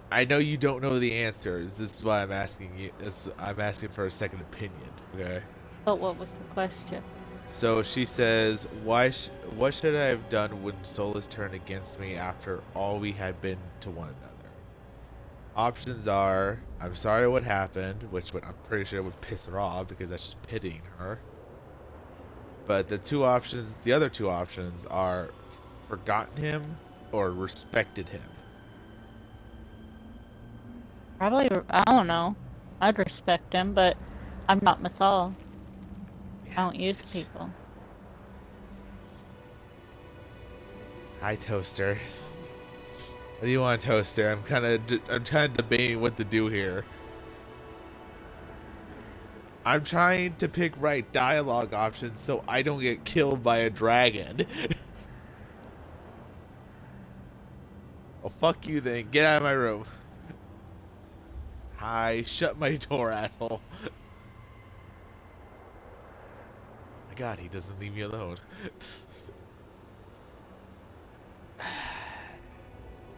Speaker 1: I know you don't know the answers. This is why I'm asking you. I'm asking for a second opinion. Okay.
Speaker 14: But what was the question?
Speaker 1: So she says, what should I have done when Solus turned against me after all we had been to one another? Options are, I'm sorry what happened, which I'm pretty sure would piss her off because that's just pitying her. But the other two options are forgotten him or respected him.
Speaker 14: Probably, I don't know. I'd respect him, but I'm not Mythal. I don't use people.
Speaker 1: Hi, Toaster. What do you want, Toaster? I'm kind of debating what to do here. I'm trying to pick right dialogue options so I don't get killed by a dragon. Well, fuck you then. Get out of my room. Hi, shut my door, asshole. Oh my god, he doesn't leave me alone.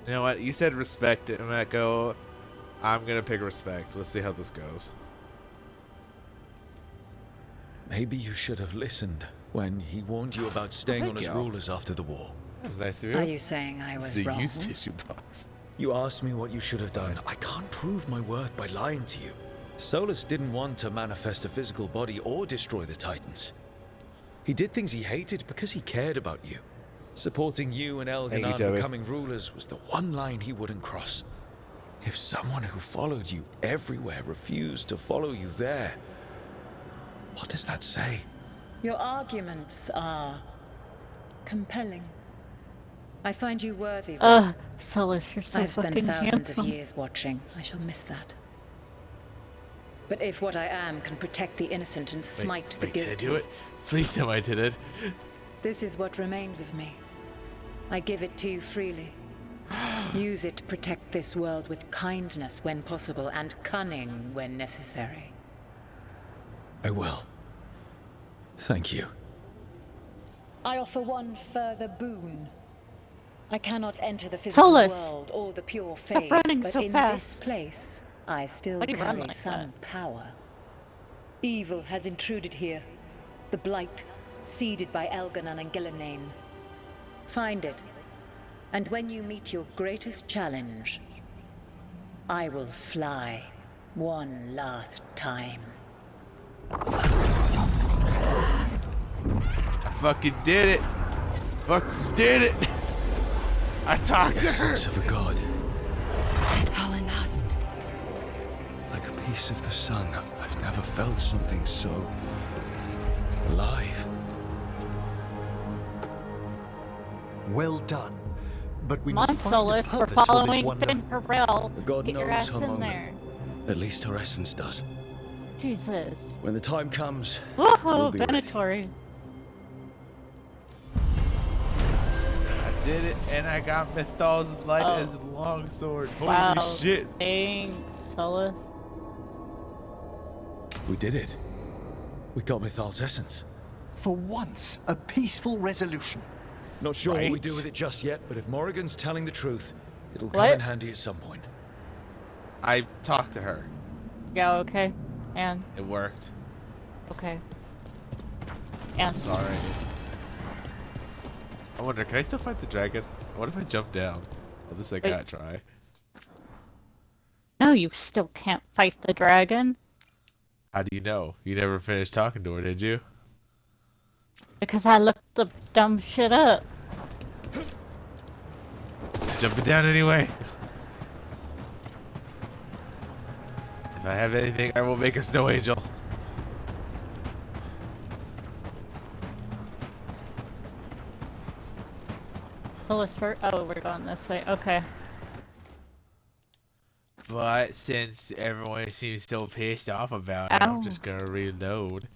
Speaker 1: You know what? You said respect it, Echo. I'm gonna pick respect. Let's see how this goes.
Speaker 8: Maybe you should have listened when he warned you about staying on as rulers after the war.
Speaker 1: That was nice of you.
Speaker 16: Are you saying I was wrong?
Speaker 1: It's a used tissue box.
Speaker 8: You asked me what you should have done. I can't prove my worth by lying to you. Solus didn't want to manifest a physical body or destroy the Titans. He did things he hated because he cared about you. Supporting you and Elganon becoming rulers was the one line he wouldn't cross. If someone who followed you everywhere refused to follow you there, what does that say?
Speaker 16: Your arguments are compelling. I find you worthy.
Speaker 14: Solus, you're so
Speaker 16: I've spent
Speaker 14: fucking
Speaker 16: thousands
Speaker 14: handsome.
Speaker 16: of years watching. I shall miss that. But if what I am can protect the innocent and smite the guilty...
Speaker 1: Did I do it? Please tell me I did it.
Speaker 16: This is what remains of me. I give it to you freely. Use it to protect this world with kindness when possible and cunning when necessary.
Speaker 8: I will. Thank you.
Speaker 16: I offer one further boon. I cannot enter the physical world or the pure fade,
Speaker 14: Stop running
Speaker 16: but
Speaker 14: so
Speaker 16: in
Speaker 14: fast.
Speaker 16: this place, I still
Speaker 14: Why do you run
Speaker 16: carry
Speaker 14: like
Speaker 16: some power. Evil has intruded here. The Blight, seeded by Elganon and Gillenane. Find it, and when you meet your greatest challenge, I will fly one last time.
Speaker 1: I fucking did it. Fucking did it. I talked to her.
Speaker 8: Essence of a god.
Speaker 7: Hollanast.
Speaker 8: Like a piece of the sun. I've never felt something so alive.
Speaker 10: Well done. But we
Speaker 14: Come on,
Speaker 10: must find a
Speaker 14: Solus, we're
Speaker 10: purpose for this
Speaker 14: following
Speaker 10: wonder.
Speaker 14: Finn Harrell.
Speaker 8: The god
Speaker 14: Get your
Speaker 8: knows
Speaker 14: ass
Speaker 8: her
Speaker 14: in
Speaker 8: moment.
Speaker 14: there.
Speaker 8: At least her essence does.
Speaker 14: Jesus.
Speaker 8: When the time comes,
Speaker 14: Woohoo,
Speaker 8: we'll be ready.
Speaker 14: Venatori.
Speaker 1: I did it, and I got Mythal's light
Speaker 14: Oh.
Speaker 1: as longsword. Holy
Speaker 14: Wow.
Speaker 1: shit!
Speaker 14: Thanks, Solus.
Speaker 8: We did it. We got Mythal's essence.
Speaker 10: For once, a peaceful resolution.
Speaker 8: Not sure what we
Speaker 1: Right.
Speaker 8: do with it just yet, but if Morrigan's telling the truth, it'll come
Speaker 14: What?
Speaker 8: in handy at some point.
Speaker 1: I talked to her.
Speaker 14: Yeah, okay. And,
Speaker 1: It worked.
Speaker 14: okay. And,
Speaker 1: Sorry. I wonder, can I still fight the dragon? What if I jump down? At least I gotta try.
Speaker 14: no, you still can't fight the dragon.
Speaker 1: How do you know? You never finished talking to her, did you?
Speaker 14: Because I looked the dumb shit up.
Speaker 1: Jumping down anyway. If I have anything, I will make a snow angel.
Speaker 14: Solus for oh, we're going this way. Okay.
Speaker 1: But since everyone seems so pissed off about it,
Speaker 14: Ow.
Speaker 1: I'm just gonna reload.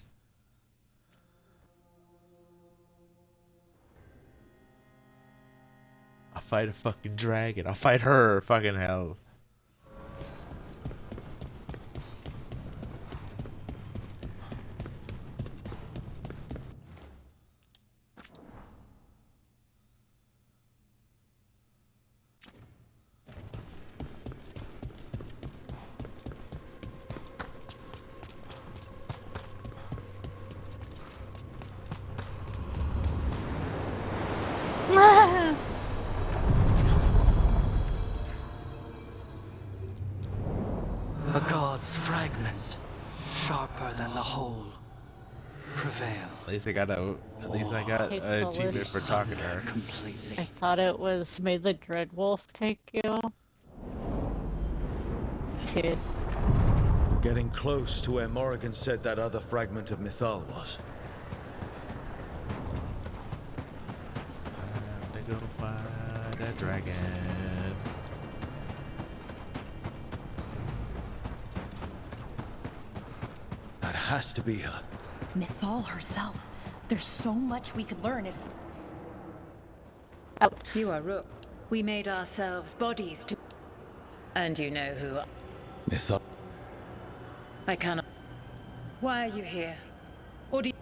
Speaker 1: I'll fight a fucking dragon. I'll fight her. Fucking hell.
Speaker 5: A god's fragment, sharper than the whole, prevail.
Speaker 1: At least I got an
Speaker 14: Hey,
Speaker 1: achievement
Speaker 14: Solus.
Speaker 1: for talking to her.
Speaker 5: Completely.
Speaker 14: I thought it was may the Dreadwolf take you. Kid.
Speaker 8: We're getting close to where Morrigan said that other fragment of Mythal was.
Speaker 1: I'm gonna go find a dragon.
Speaker 8: That has to be her.
Speaker 7: Mythal herself. There's so much we could learn if...
Speaker 14: Ouch.
Speaker 16: You are Rook. We made ourselves bodies to... And you know who...
Speaker 8: Mythal.
Speaker 16: I cannot... Why are you here? Or do you...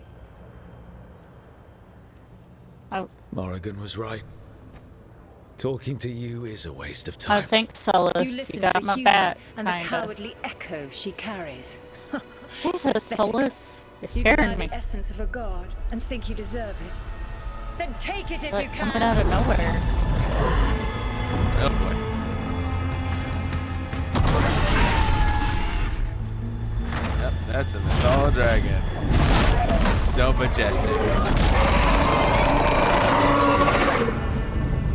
Speaker 14: Oh,
Speaker 8: Morrigan was right. Talking to you is a waste of
Speaker 14: oh
Speaker 8: time.
Speaker 14: thanks, Solus.
Speaker 16: You
Speaker 14: You
Speaker 16: listen
Speaker 14: got
Speaker 16: to
Speaker 14: my
Speaker 16: Human
Speaker 14: back,
Speaker 16: and the
Speaker 14: kinda.
Speaker 16: cowardly echo she carries.
Speaker 14: Jesus, Solus. You're
Speaker 16: You
Speaker 14: scaring
Speaker 16: desire
Speaker 14: me.
Speaker 16: the essence of a god and think you deserve it. Then take it if you
Speaker 14: Like,
Speaker 16: can.
Speaker 14: coming out of nowhere.
Speaker 1: Oh boy. Yep, that's a Mythal dragon. It's so majestic.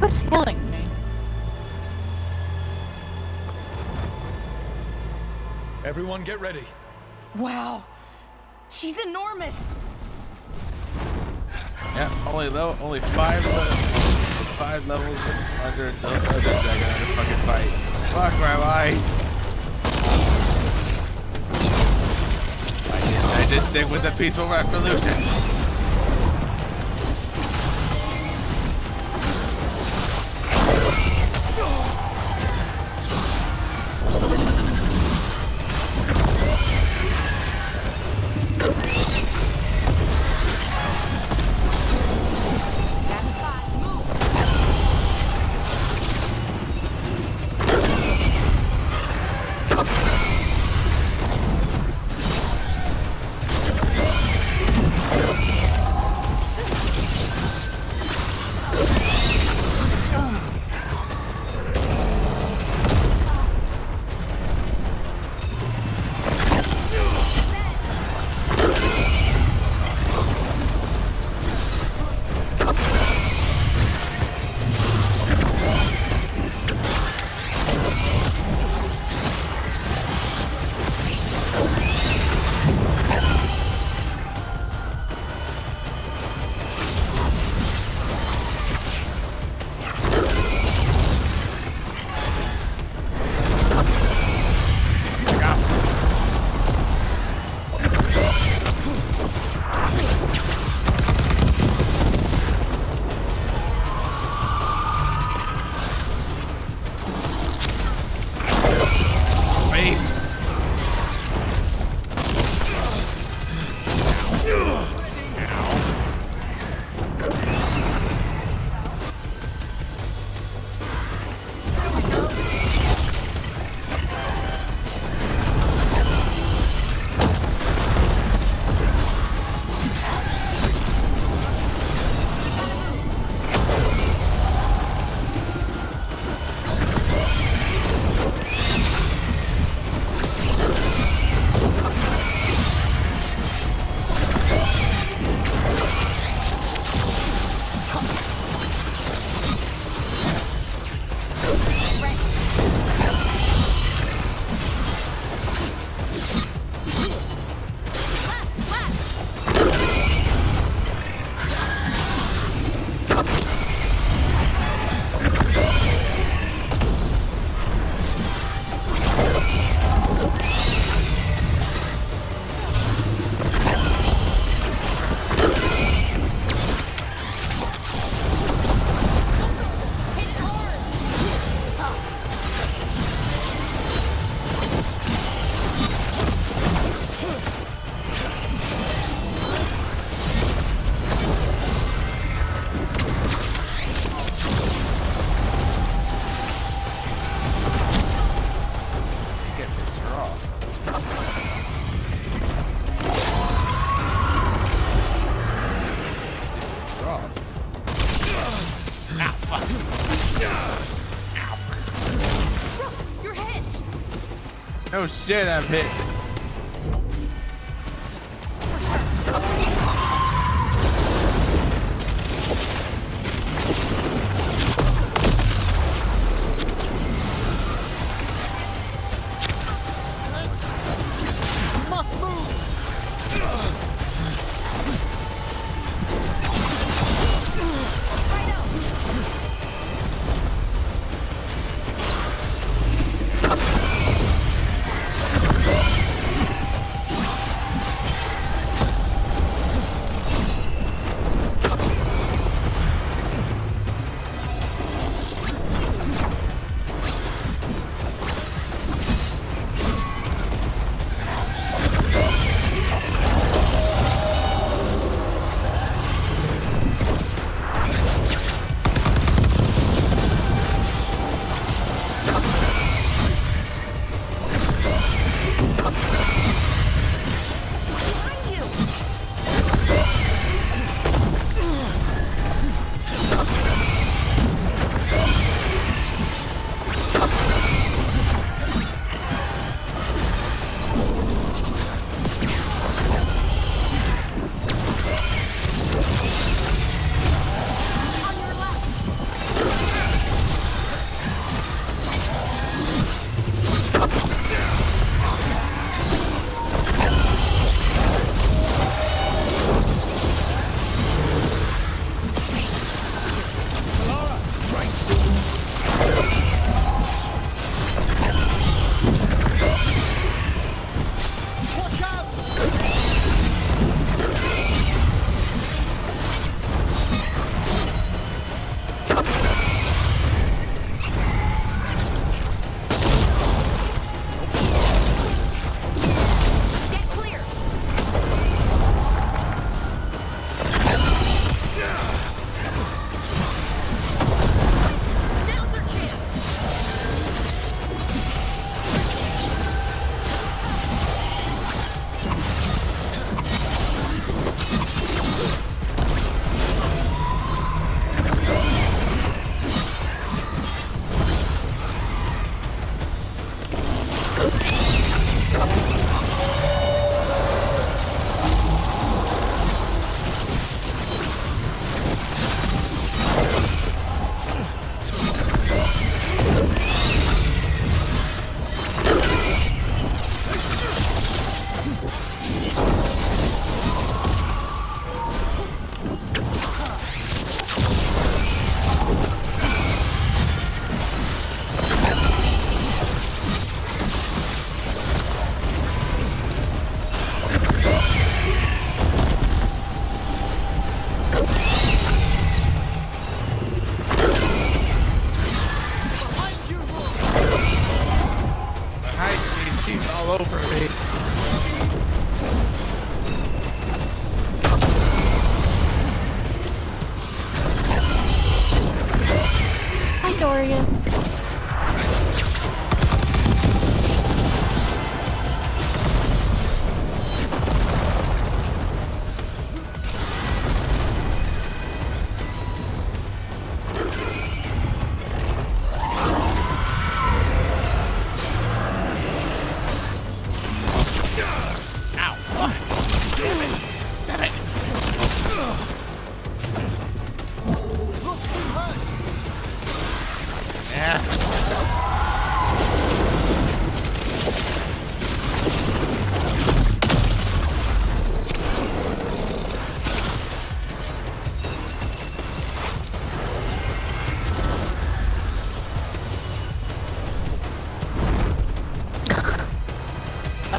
Speaker 14: What's healing me?
Speaker 8: Everyone get ready.
Speaker 7: Wow. She's enormous.
Speaker 1: Yeah, only five levels under no other dragon under fucking fight. Fuck my life. I just stick with the peaceful revolution. Oh shit, I'm hit.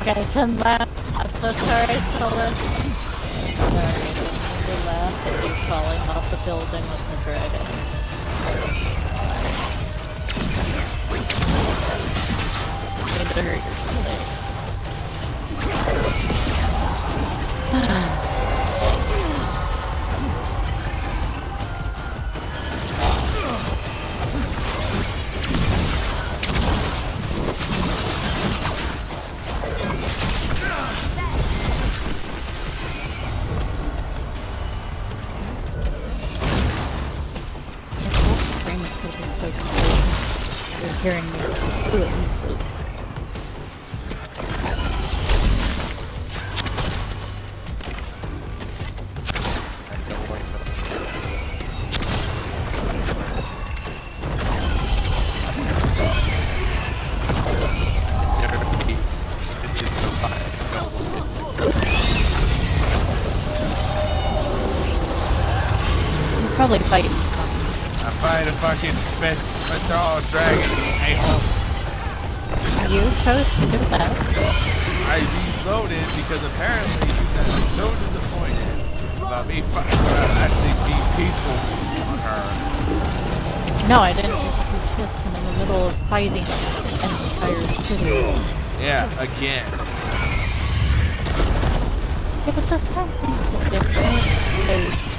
Speaker 14: Okay, shouldn't laugh. I'm so sorry, Solus. Sorry, I laugh at you falling off the building with the dragon. Sorry. Need to hurt your feelings. Hearing me. Ooh, I'm so sorry. probably fighting something.
Speaker 1: I fight a fucking Mythal dragon, a-hole.
Speaker 14: You chose to do that.
Speaker 1: I reloaded because apparently he said I'm so disappointed about me actually being peaceful on her.
Speaker 14: No, I didn't give two shits, and in the middle of fighting an entire city.
Speaker 1: Yeah, again.
Speaker 14: Yeah, but this time things were different because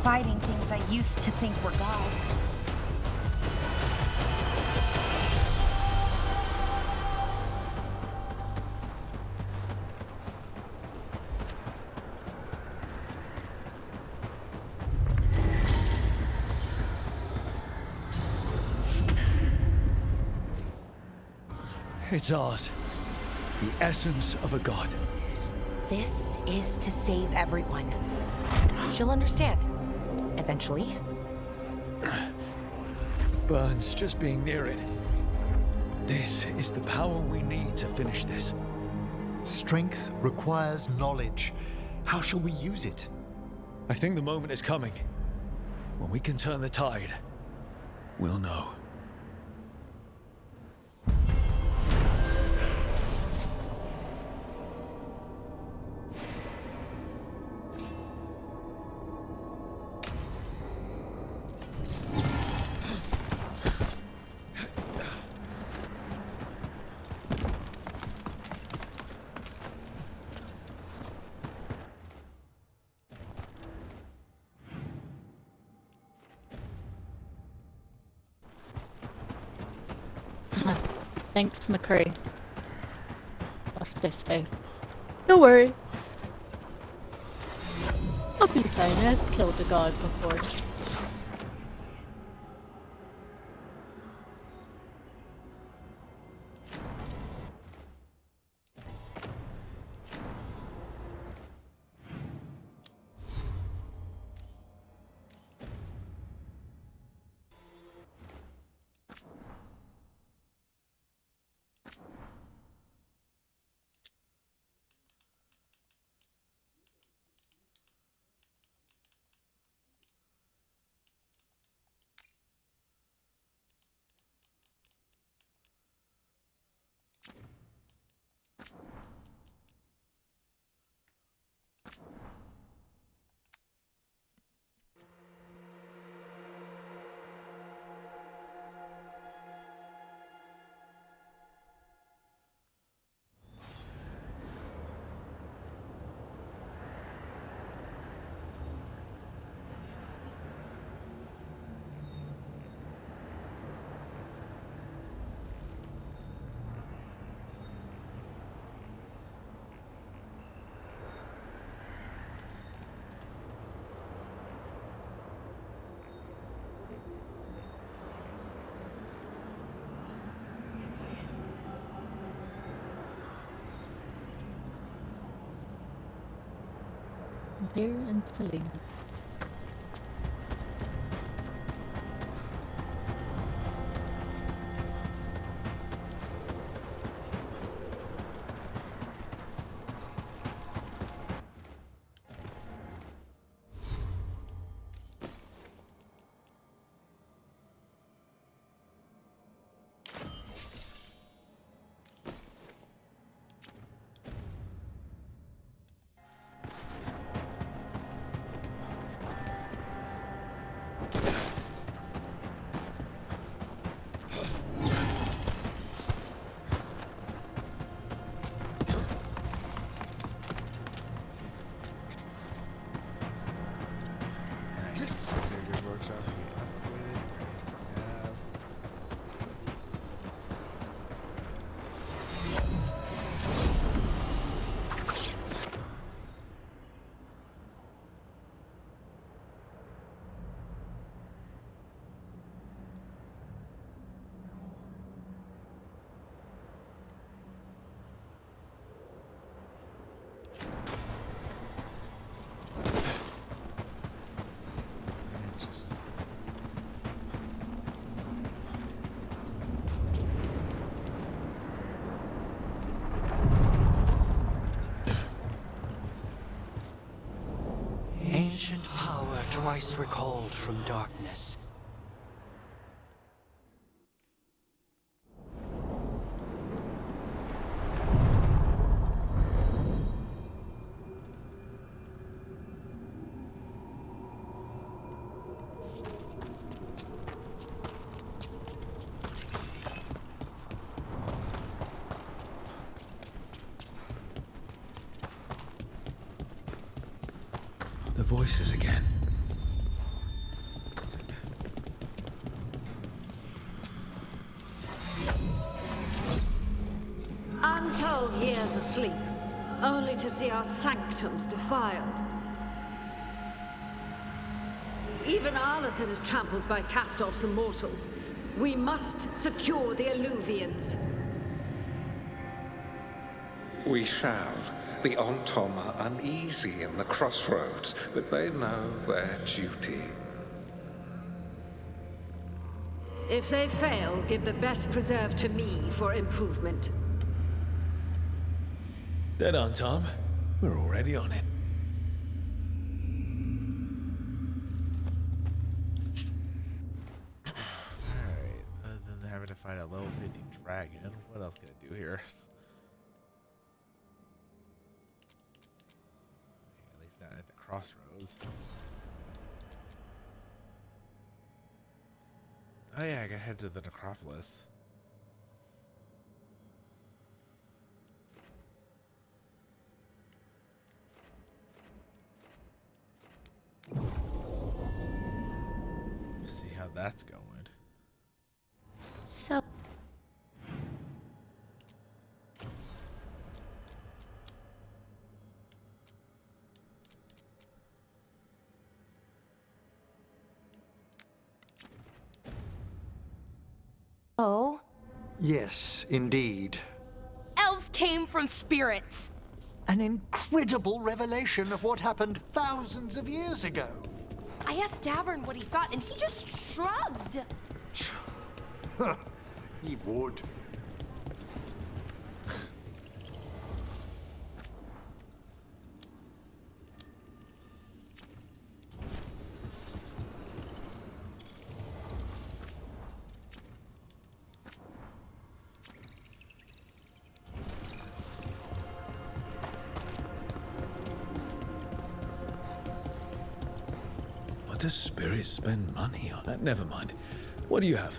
Speaker 7: fighting things I used to think were gods.
Speaker 8: It's ours. The essence of a god.
Speaker 7: This is to save everyone. She'll understand. Eventually.
Speaker 8: It burns just being near it. This is the power we need to finish this.
Speaker 10: Strength requires knowledge. How shall we use it?
Speaker 8: I think the moment is coming. When we can turn the tide, we'll know.
Speaker 14: Thanks, McCree. I'll stay safe. Don't worry. I'll be fine. I've killed a god before. Here in Selena.
Speaker 5: Ancient power twice recalled from darkness.
Speaker 8: The voices again.
Speaker 12: Untold years asleep, only to see our sanctums defiled. Even Arlathan is trampled by cast-offs and mortals. We must secure the Alluvians.
Speaker 17: We shall. The Ontom are uneasy in the crossroads, but they know their duty.
Speaker 12: If they fail, give the best preserve to me for improvement.
Speaker 8: Dead on, Tom. We're already on it.
Speaker 1: Alright, other than having to find a level 50 dragon, what else can I do here? Okay, at least not at the crossroads. Oh yeah, I gotta head to the necropolis. See how that's going.
Speaker 7: So... Oh?
Speaker 10: Yes, indeed.
Speaker 7: Elves came from spirits.
Speaker 10: An incredible revelation of what happened thousands of years ago.
Speaker 7: I asked Davern what he thought, and he just shrugged.
Speaker 10: He would.
Speaker 8: What does spirits spend money on? Never mind. What do you have?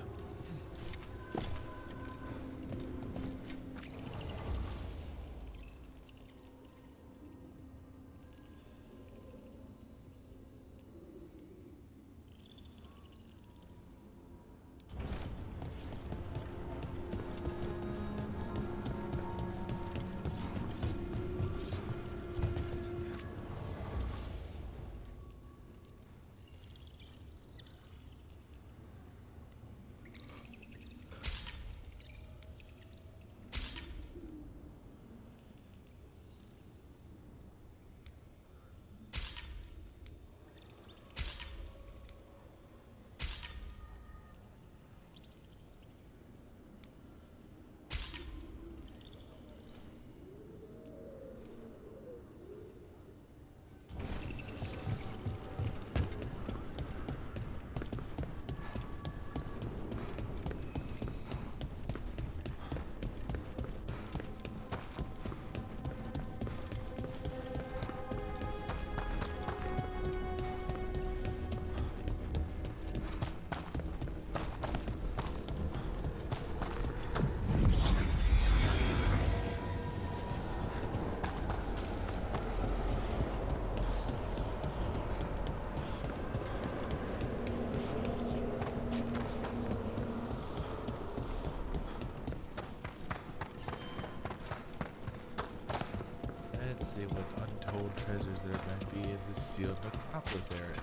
Speaker 1: see what untold treasures there might be in the sealed necropolis area.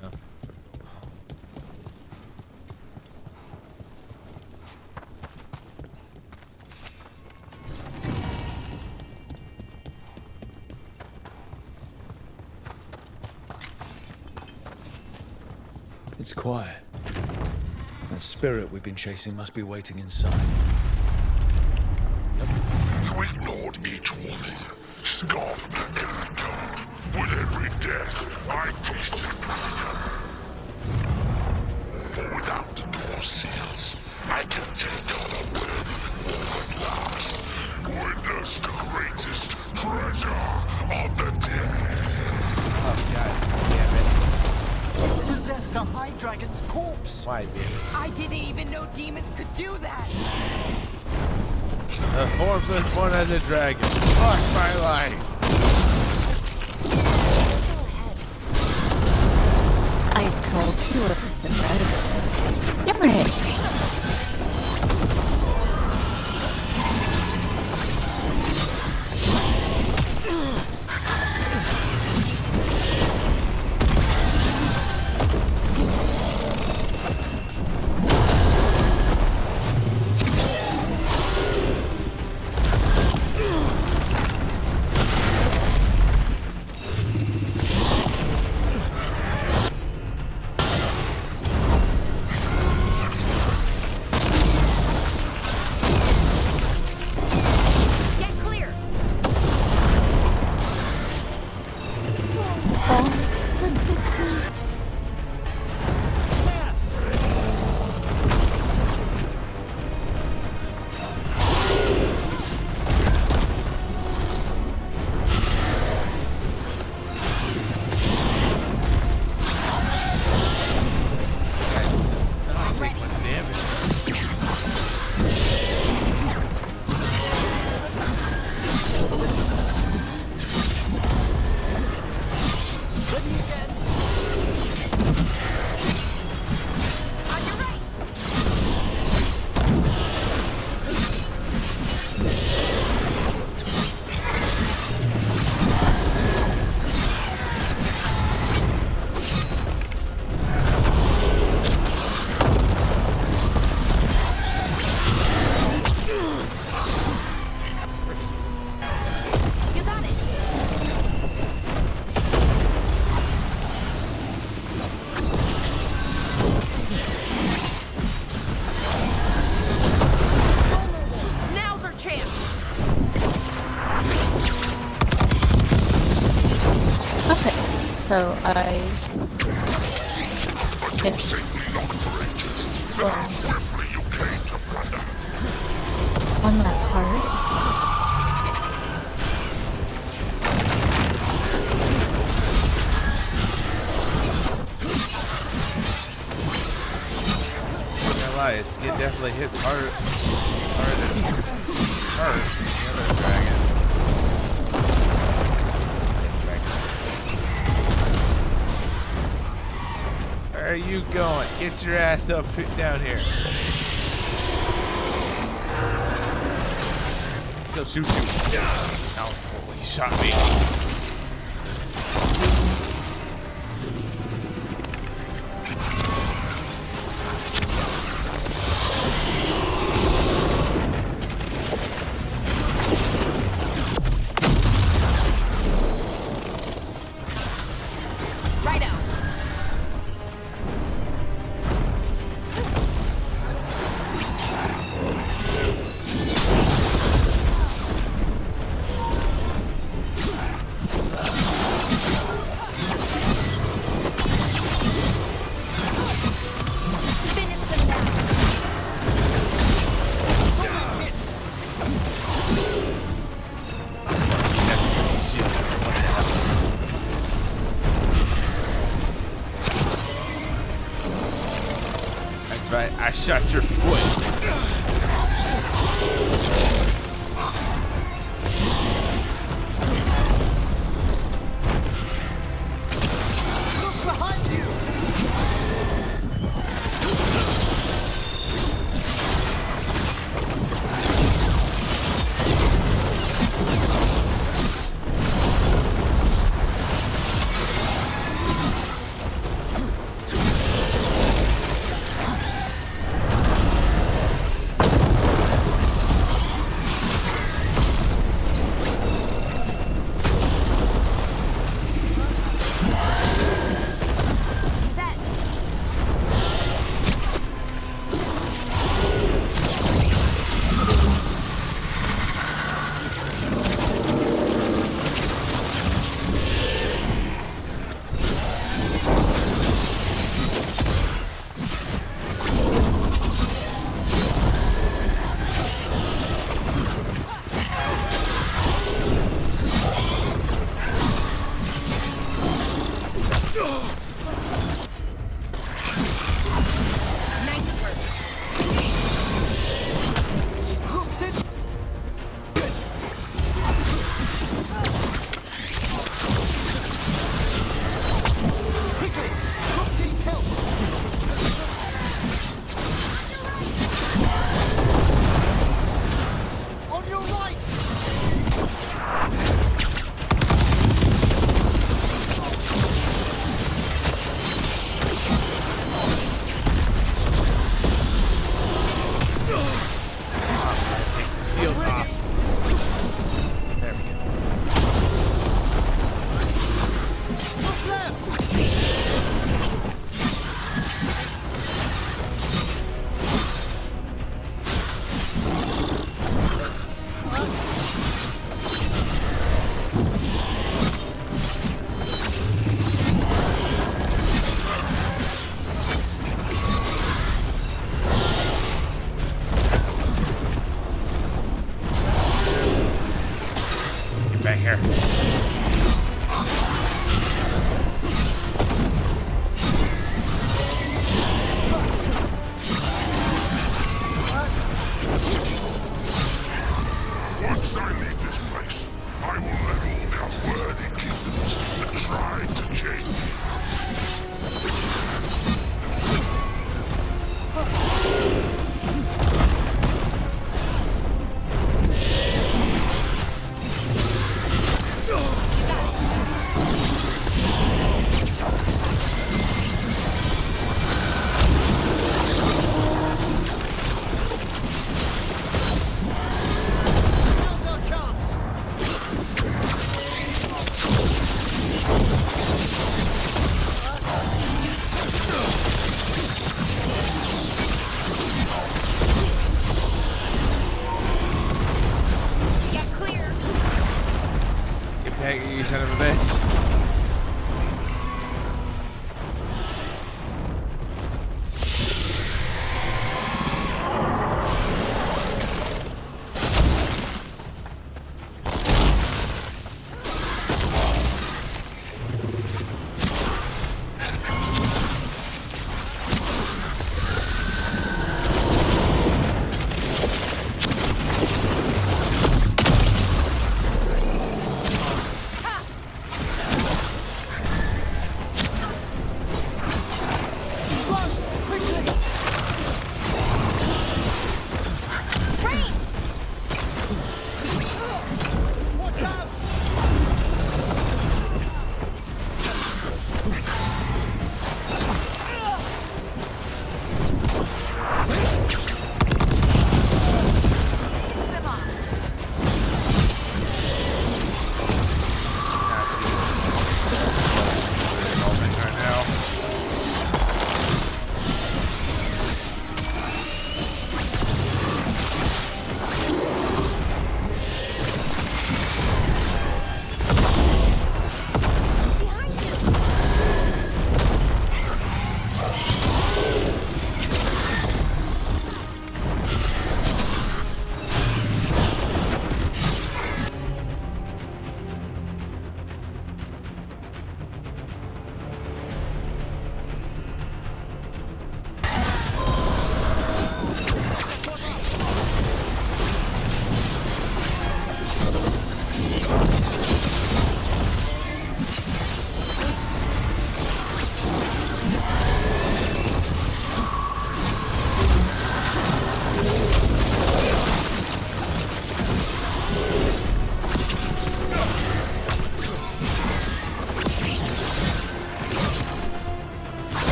Speaker 1: Nothing.
Speaker 8: It's quiet. That spirit we've been chasing must be waiting inside.
Speaker 18: You ignored each warning, scoffed and condoned. With every death, I tasted freedom. For without the door seals, I can take on a worthy form at last. Witness the greatest treasure of the dead.
Speaker 1: Oh god damn it.
Speaker 10: It's possessed a high dragon's corpse.
Speaker 1: Why, bitch?
Speaker 7: I didn't even know demons could do that.
Speaker 1: The formless one as a dragon. Fuck my life.
Speaker 14: I told you it was the red. Damn it! So I get on that part.
Speaker 1: I'm not gonna lie, his skin definitely hits harder than the other dragon. Where are you going? Get your ass up down here. He'll shoot you. No, he shot me. I shot your foot.
Speaker 18: Look behind you!
Speaker 1: here.
Speaker 18: Once I leave this place, I will let all the unworthy kingdoms that try to change me.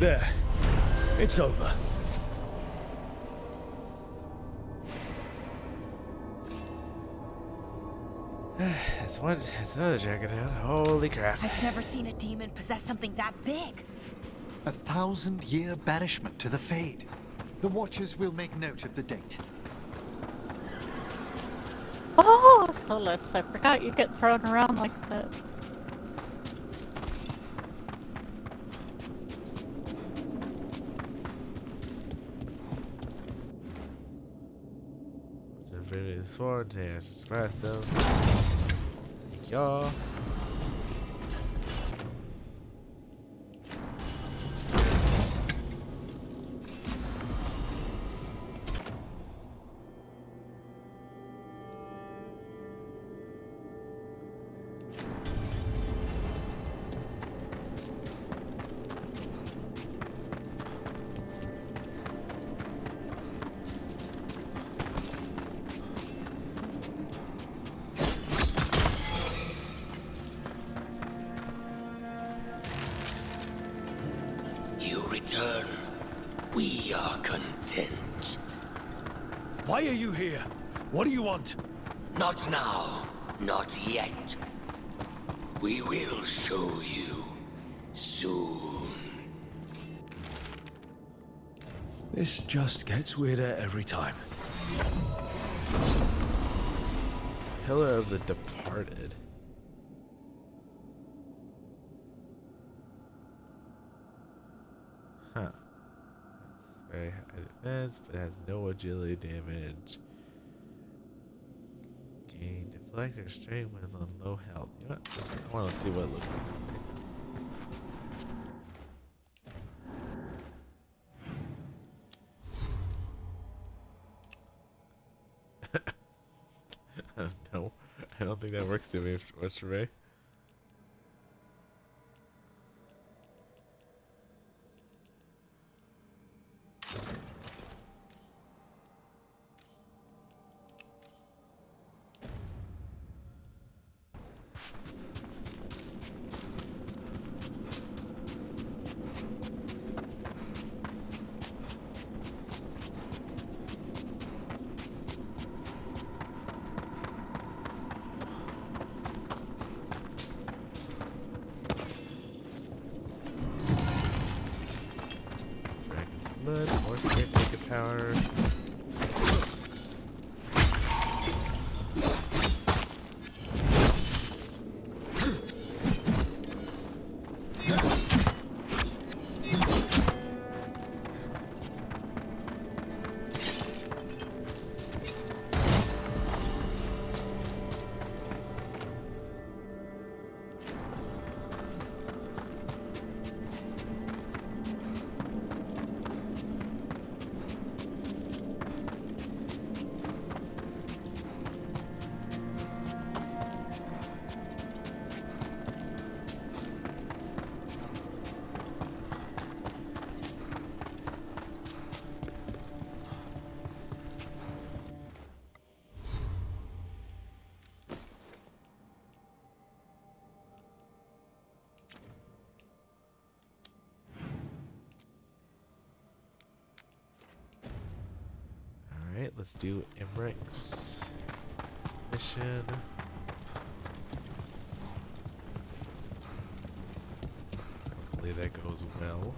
Speaker 8: There. It's over.
Speaker 1: That's another dragon down. Holy crap.
Speaker 7: I've never seen a demon possess something that big.
Speaker 10: 1,000-year banishment to the Fade. The Watchers will make note of the date.
Speaker 14: Oh, Solus, I forgot you get thrown around like that.
Speaker 1: Infinity sword, dash, it's fast though. Y'all.
Speaker 18: return, we are content.
Speaker 8: Why are you here? What do you want?
Speaker 18: Not now, not yet. We will show you soon.
Speaker 8: This just gets weirder every time.
Speaker 1: Pillar of the Departed. Huh. It's very high defense, but has no agility damage. Gain deflect or strain when on low health. You know what? I want to see what it looks like. I don't know. I don't think that works to me. What's your way? Blood, more caretaker power. Alright, let's do Emmerich mission. Hopefully that goes well.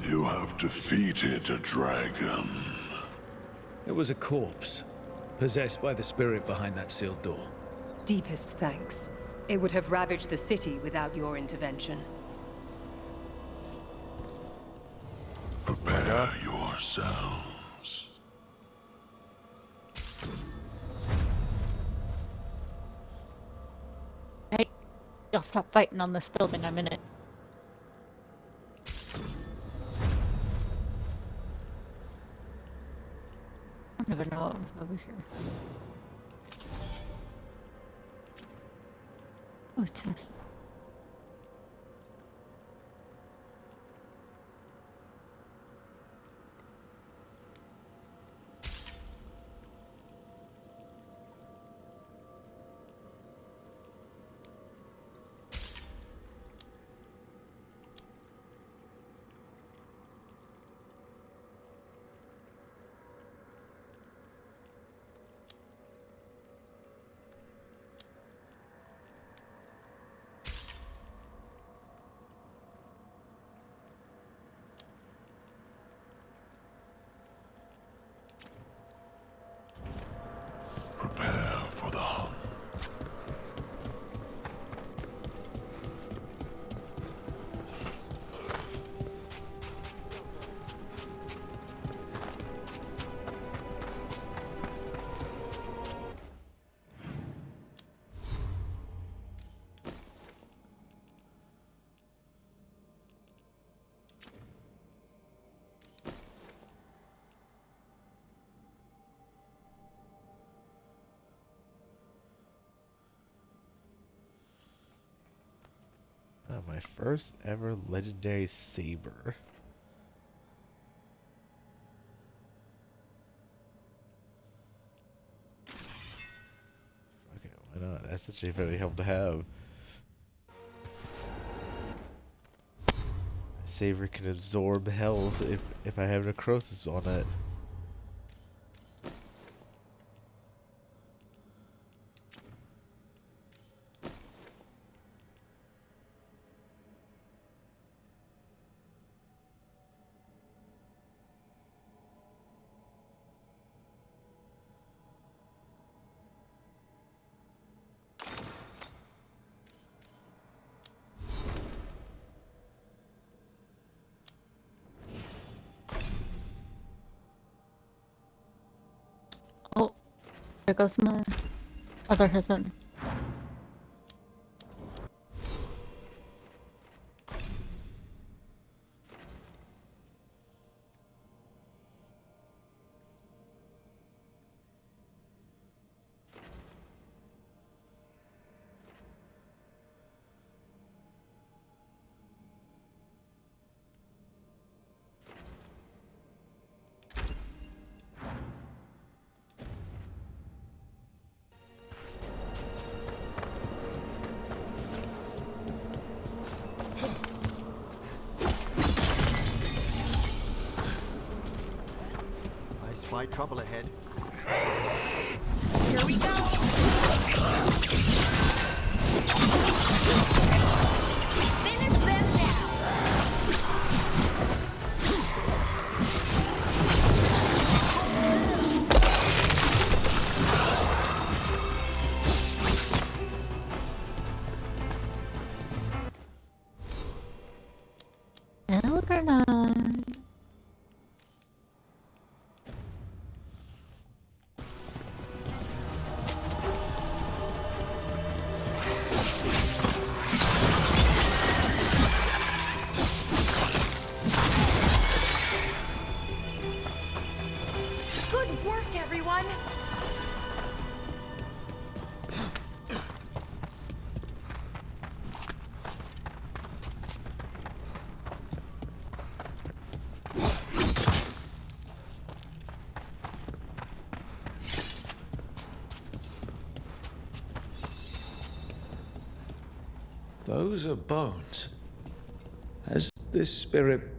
Speaker 18: You have defeated a dragon.
Speaker 8: It was a corpse, possessed by the spirit behind that sealed door.
Speaker 19: Deepest thanks. It would have ravaged the city without your intervention.
Speaker 18: Prepare yourselves.
Speaker 14: Hey, y'all stop fighting on this building a minute. I never know what was over here. Oh, chest.
Speaker 1: My first ever legendary saber. Okay, why not? That's actually very helpful to have. Saber can absorb health if I have necrosis on it.
Speaker 14: Oh, there goes my other husband.
Speaker 10: I spy trouble ahead.
Speaker 11: Here we go! Finish them now!
Speaker 14: No, they're not.
Speaker 11: Good work, everyone!
Speaker 8: Those are bones. Has this spirit...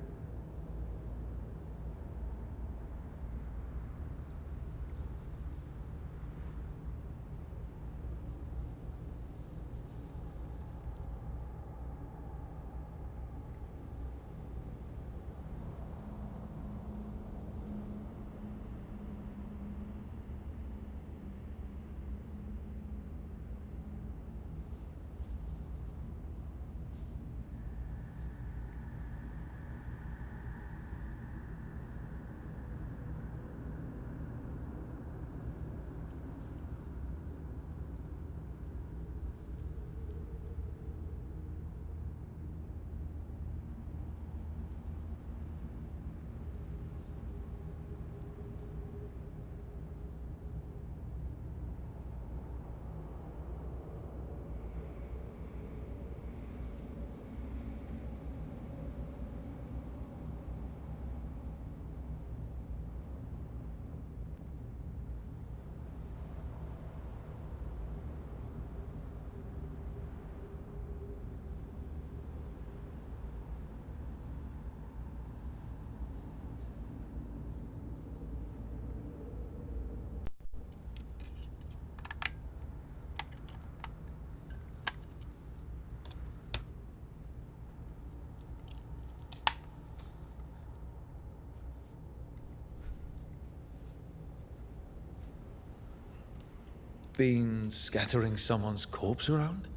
Speaker 8: been scattering someone's corpse around?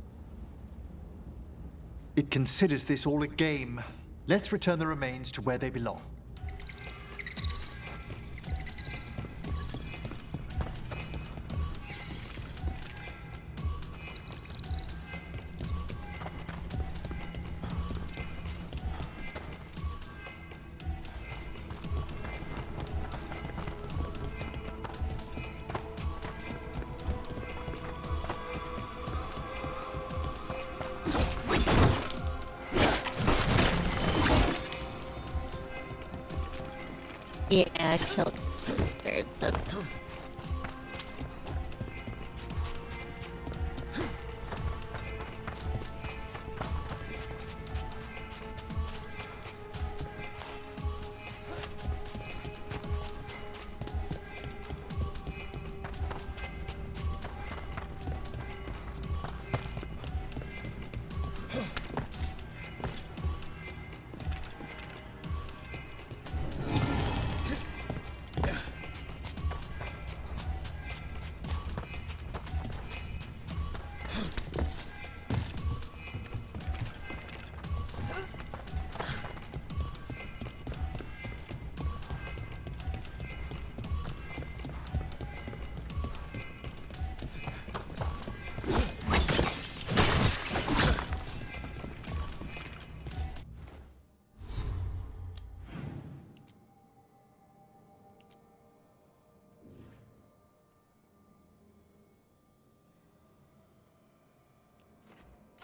Speaker 10: It considers this all a game. Let's return the remains to where they belong.
Speaker 14: I killed his sister. It's okay.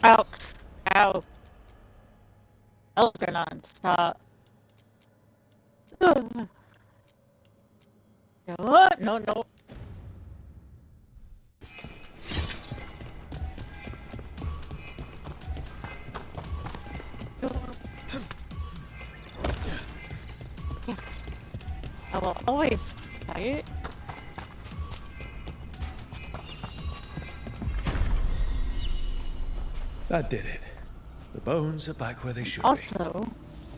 Speaker 14: Ouch. Ow. Elgernon, stop. What? No, no. Yes. I will always fight.
Speaker 8: That did it. The bones are back where they should
Speaker 14: Also,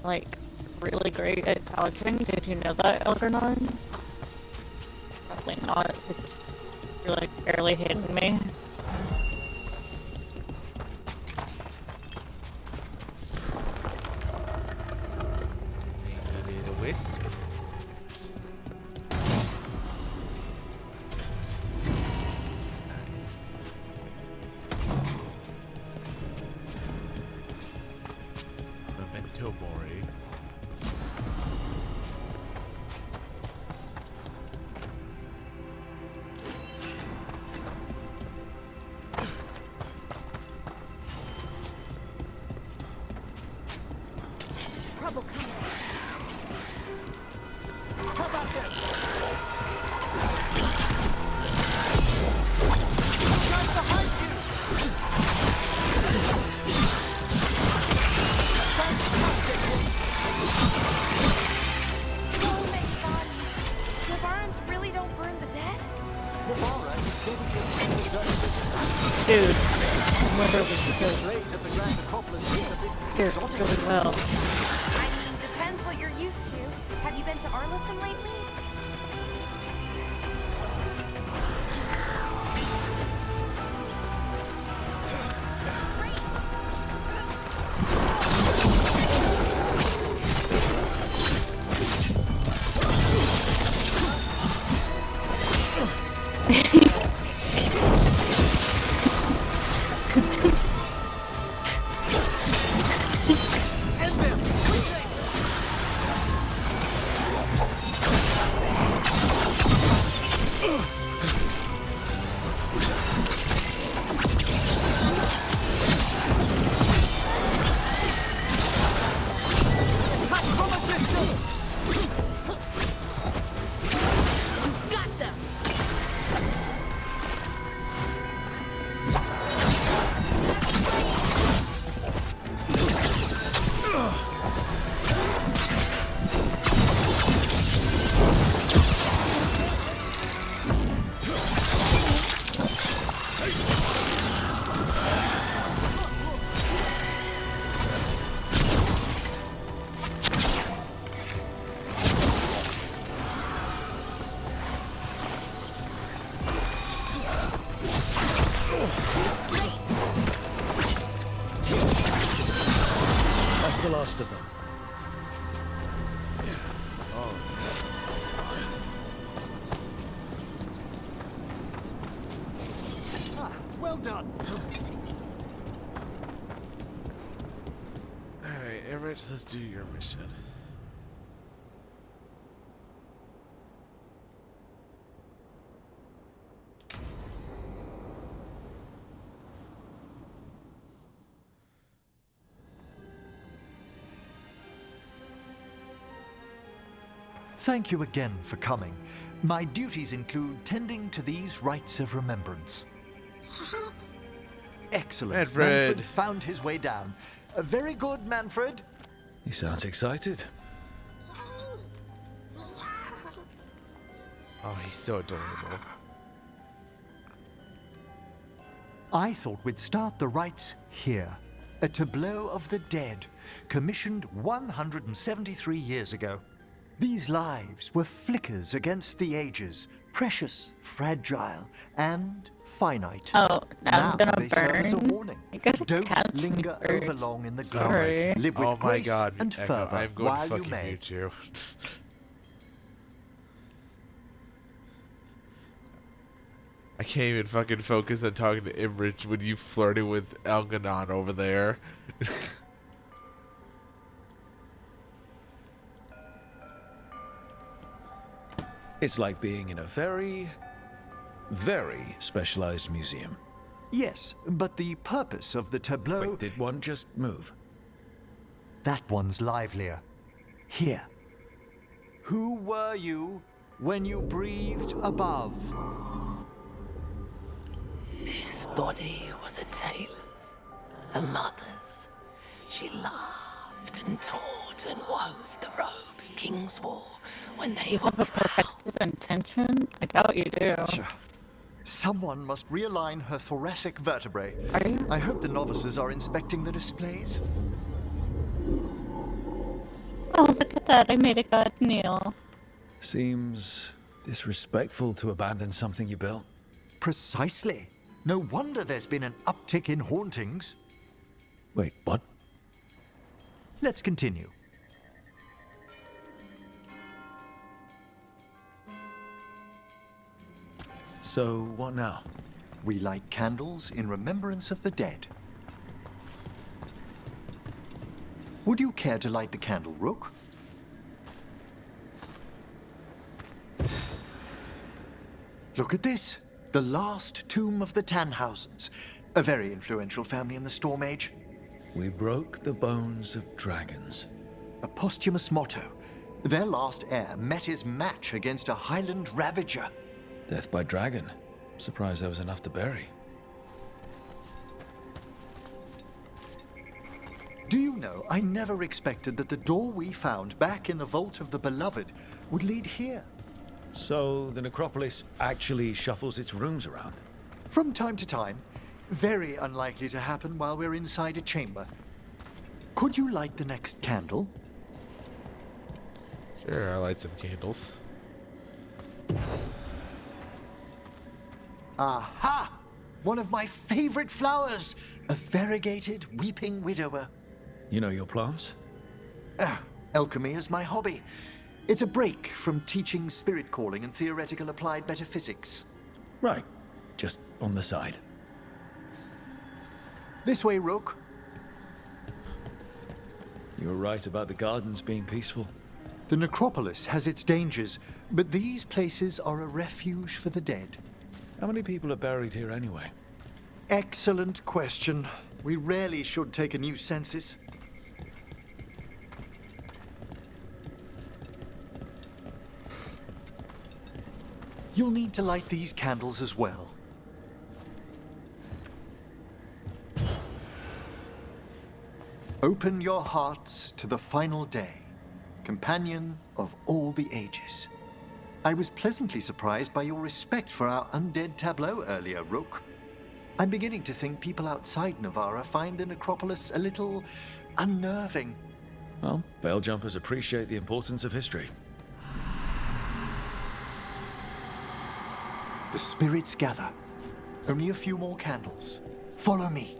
Speaker 14: like, really great at dodging. Did you know that, Elgernon? Probably not. You're like barely hitting me.
Speaker 1: Need a wisp. Nice. Memento Mori.
Speaker 12: Trouble coming. How about this? Right behind you! Fantastic!
Speaker 7: So many bodies. The barns really don't burn the dead?
Speaker 14: Dude, literally killed really well.
Speaker 7: I mean, depends what you're used to. Have you been to Arlington lately?
Speaker 12: Got them!
Speaker 8: That's the last of them.
Speaker 10: Well done.
Speaker 1: Alright, Everett, let's do your mission.
Speaker 10: Thank you again for coming. My duties include tending to these rites of remembrance. Excellent.
Speaker 1: Manfred
Speaker 10: found his way down. Very good, Manfred.
Speaker 8: He sounds excited.
Speaker 1: Oh, he's so adorable.
Speaker 10: I thought we'd start the rites here. A tableau of the dead, commissioned 173 years ago. These lives were flickers against the ages, precious, fragile, and finite.
Speaker 14: Oh,
Speaker 10: now
Speaker 14: I'm gonna
Speaker 10: they serve as a
Speaker 14: burn.
Speaker 10: warning.
Speaker 14: You guys
Speaker 10: Don't
Speaker 14: catch me
Speaker 10: linger
Speaker 14: first.
Speaker 10: over long in the
Speaker 14: Sorry.
Speaker 10: glow. Live with
Speaker 1: Oh my
Speaker 10: grace
Speaker 1: god,
Speaker 10: and
Speaker 1: Echo,
Speaker 10: fervor
Speaker 1: I'm going to
Speaker 10: while you
Speaker 1: fucking
Speaker 10: may.
Speaker 1: mute you. I can't even fucking focus on talking to Imrich when you flirting with Elganon over there.
Speaker 8: It's like being in a very, very specialized museum.
Speaker 10: Yes, but the purpose of the tableau...
Speaker 8: Wait, did one just move?
Speaker 10: That one's livelier. Here. Who were you when you breathed above?
Speaker 5: This body was a tailor's, a mother's. She laughed and taught and wove the robes kings wore when they were
Speaker 14: Have a perfected intention? I doubt you do.
Speaker 10: Someone must realign her thoracic vertebrae.
Speaker 14: Are you?
Speaker 10: I hope the novices are inspecting the displays.
Speaker 14: Oh, look at that. I made a god kneel.
Speaker 8: Seems disrespectful to abandon something you built.
Speaker 10: Precisely. No wonder there's been an uptick in hauntings.
Speaker 8: Wait, what?
Speaker 10: Let's continue.
Speaker 8: So, what now?
Speaker 10: We light candles in remembrance of the dead. Would you care to light the candle, Rook? Look at this. The last tomb of the Tannhausens. A very influential family in the Storm Age.
Speaker 8: We broke the bones of dragons.
Speaker 10: A posthumous motto. Their last heir met his match against a Highland Ravager.
Speaker 8: Death by dragon. Surprised there was enough to bury.
Speaker 10: Do you know, I never expected that the door we found back in the Vault of the Beloved would lead here.
Speaker 8: So, the necropolis actually shuffles its rooms around?
Speaker 10: From time to time. Very unlikely to happen while we're inside a chamber. Could you light the next candle?
Speaker 1: Sure, I'll light some candles.
Speaker 10: Aha! One of my favorite flowers! A variegated weeping widower.
Speaker 8: You know your plants?
Speaker 10: Alchemy is my hobby. It's a break from teaching spirit calling and theoretical applied metaphysics.
Speaker 8: Right. Just on the side.
Speaker 10: This way, Rook.
Speaker 8: You were right about the gardens being peaceful.
Speaker 10: The necropolis has its dangers, but these places are a refuge for the dead.
Speaker 8: How many people are buried here anyway?
Speaker 10: Excellent question. We rarely should take a new census. You'll need to light these candles as well. Open your hearts to the final day, companion of all the ages. I was pleasantly surprised by your respect for our undead tableau earlier, Rook. I'm beginning to think people outside Navarra find the necropolis a little unnerving.
Speaker 8: Well, veil jumpers appreciate the importance of history.
Speaker 10: The spirits gather. Only a few more candles. Follow me.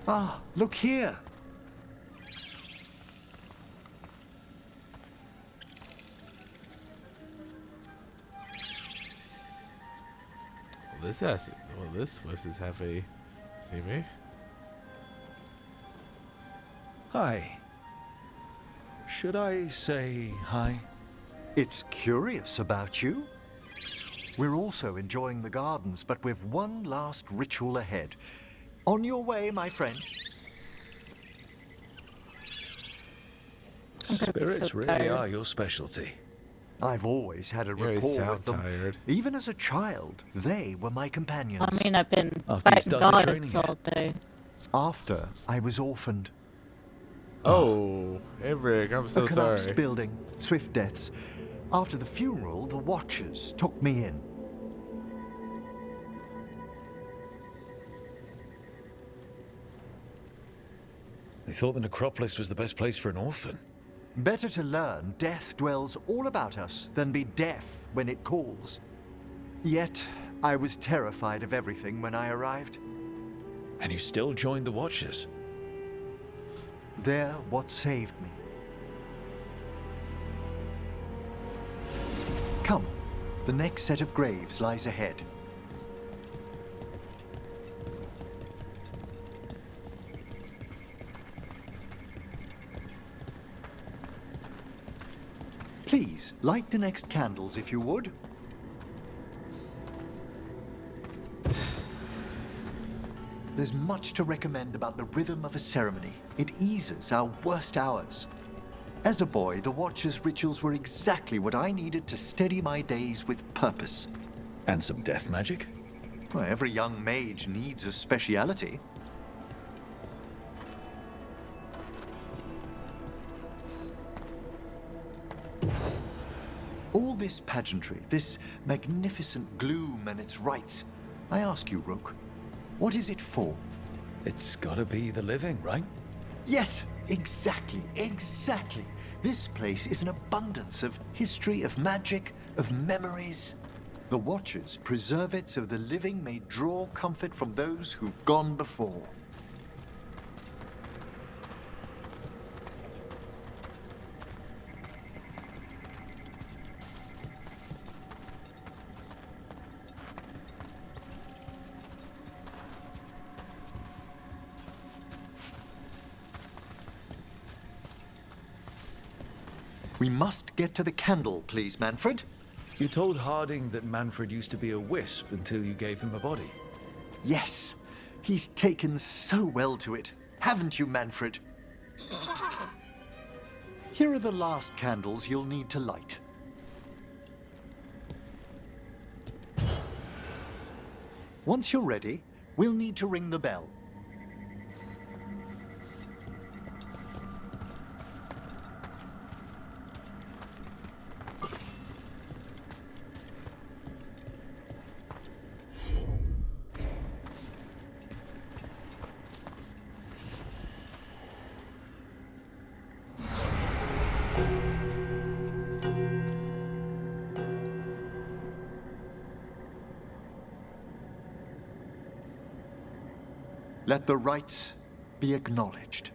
Speaker 10: Ah, look here.
Speaker 1: This was half a... See me?
Speaker 8: Hi. Should I say hi?
Speaker 10: It's curious about you. We're also enjoying the gardens, but we've one last ritual ahead. On your way, my friend.
Speaker 8: Spirits really are your specialty.
Speaker 10: I've always had a rapport with them.
Speaker 1: Tired.
Speaker 10: Even as a child, they were my companions.
Speaker 14: I mean, I've been
Speaker 8: After you
Speaker 14: fighting
Speaker 8: started training
Speaker 14: gods all day.
Speaker 10: After I was orphaned.
Speaker 1: Oh, Emric, I'm so
Speaker 10: a collapsed
Speaker 1: sorry.
Speaker 10: building, swift deaths. After the funeral, the Watchers took me in.
Speaker 8: They thought the necropolis was the best place for an orphan.
Speaker 10: Better to learn death dwells all about us than be deaf when it calls. Yet, I was terrified of everything when I arrived.
Speaker 8: And you still joined the Watchers?
Speaker 10: They're what saved me. Come, the next set of graves lies ahead. Please, light the next candles if you would. There's much to recommend about the rhythm of a ceremony. It eases our worst hours. As a boy, the Watcher's rituals were exactly what I needed to steady my days with purpose.
Speaker 8: And some death magic?
Speaker 10: Well, every young mage needs a speciality. All this pageantry, this magnificent gloom and its rites, I ask you, Rook, what is it for?
Speaker 8: It's gotta be the living, right?
Speaker 10: Yes, exactly, exactly. This place is an abundance of history, of magic, of memories. The Watchers preserve it so the living may draw comfort from those who've gone before. We must get to the candle, please, Manfred.
Speaker 8: You told Harding that Manfred used to be a wisp until you gave him a body.
Speaker 10: Yes, he's taken so well to it. Haven't you, Manfred? Here are the last candles you'll need to light. Once you're ready, we'll need to ring the bell. Let the rites be acknowledged.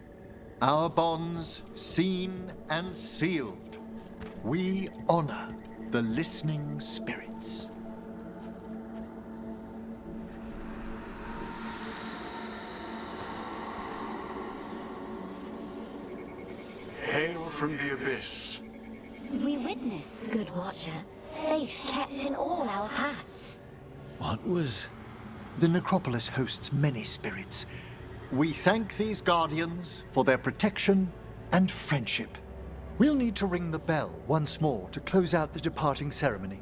Speaker 10: Our bonds seen and sealed. We honor the listening spirits.
Speaker 20: Hail from the abyss.
Speaker 21: We witness, good Watcher, faith kept in all our paths.
Speaker 8: What was...
Speaker 10: The necropolis hosts many spirits. We thank these guardians for their protection and friendship. We'll need to ring the bell once more to close out the departing ceremony.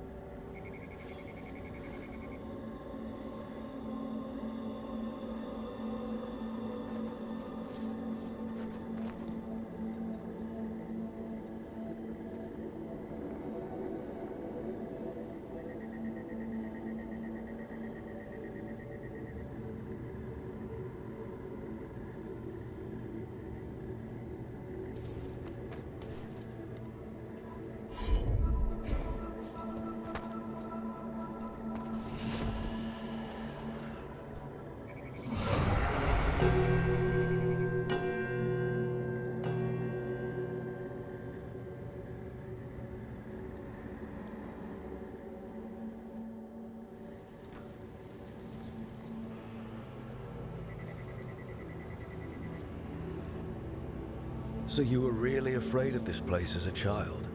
Speaker 8: So you were really afraid of this place as a child?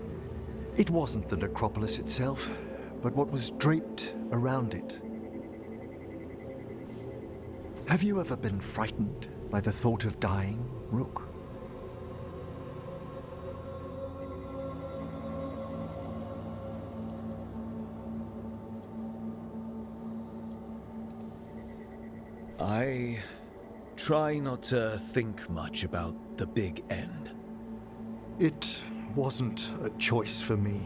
Speaker 10: It wasn't the necropolis itself, but what was draped around it. Have you ever been frightened by the thought of dying, Rook?
Speaker 8: I try not to think much about the big end.
Speaker 10: It wasn't a choice for me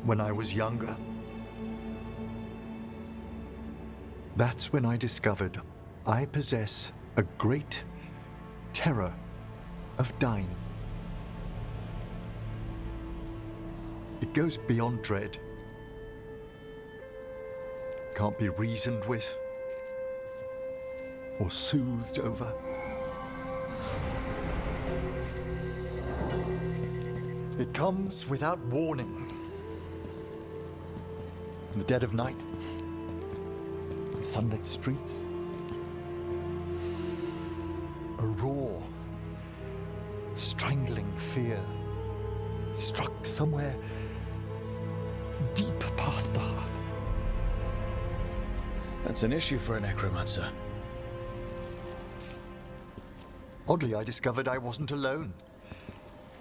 Speaker 10: when I was younger. That's when I discovered I possess a great terror of dying. It goes beyond dread. Can't be reasoned with or soothed over. It comes without warning. In the dead of night, sunlit streets, a raw, strangling fear struck somewhere deep past the heart.
Speaker 8: That's an issue for a necromancer.
Speaker 10: Oddly, I discovered I wasn't alone.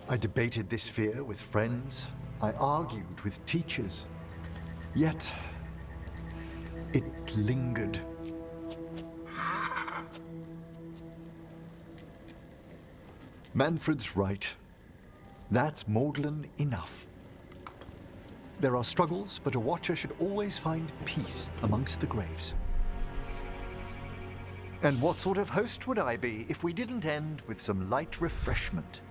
Speaker 10: I debated this fear with friends. I argued with teachers. Yet, it lingered. Manfred's right. That's maudlin enough. There are struggles, but a watcher should always find peace amongst the graves. And what sort of host would I be if we didn't end with some light refreshment?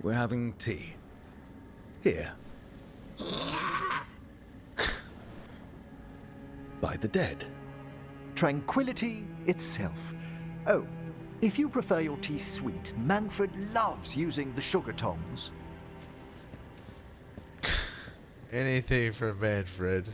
Speaker 8: We're having tea. Here. By the dead.
Speaker 10: Tranquility itself. Oh, if you prefer your tea sweet, Manfred loves using the sugar tongs.
Speaker 1: Anything for Manfred.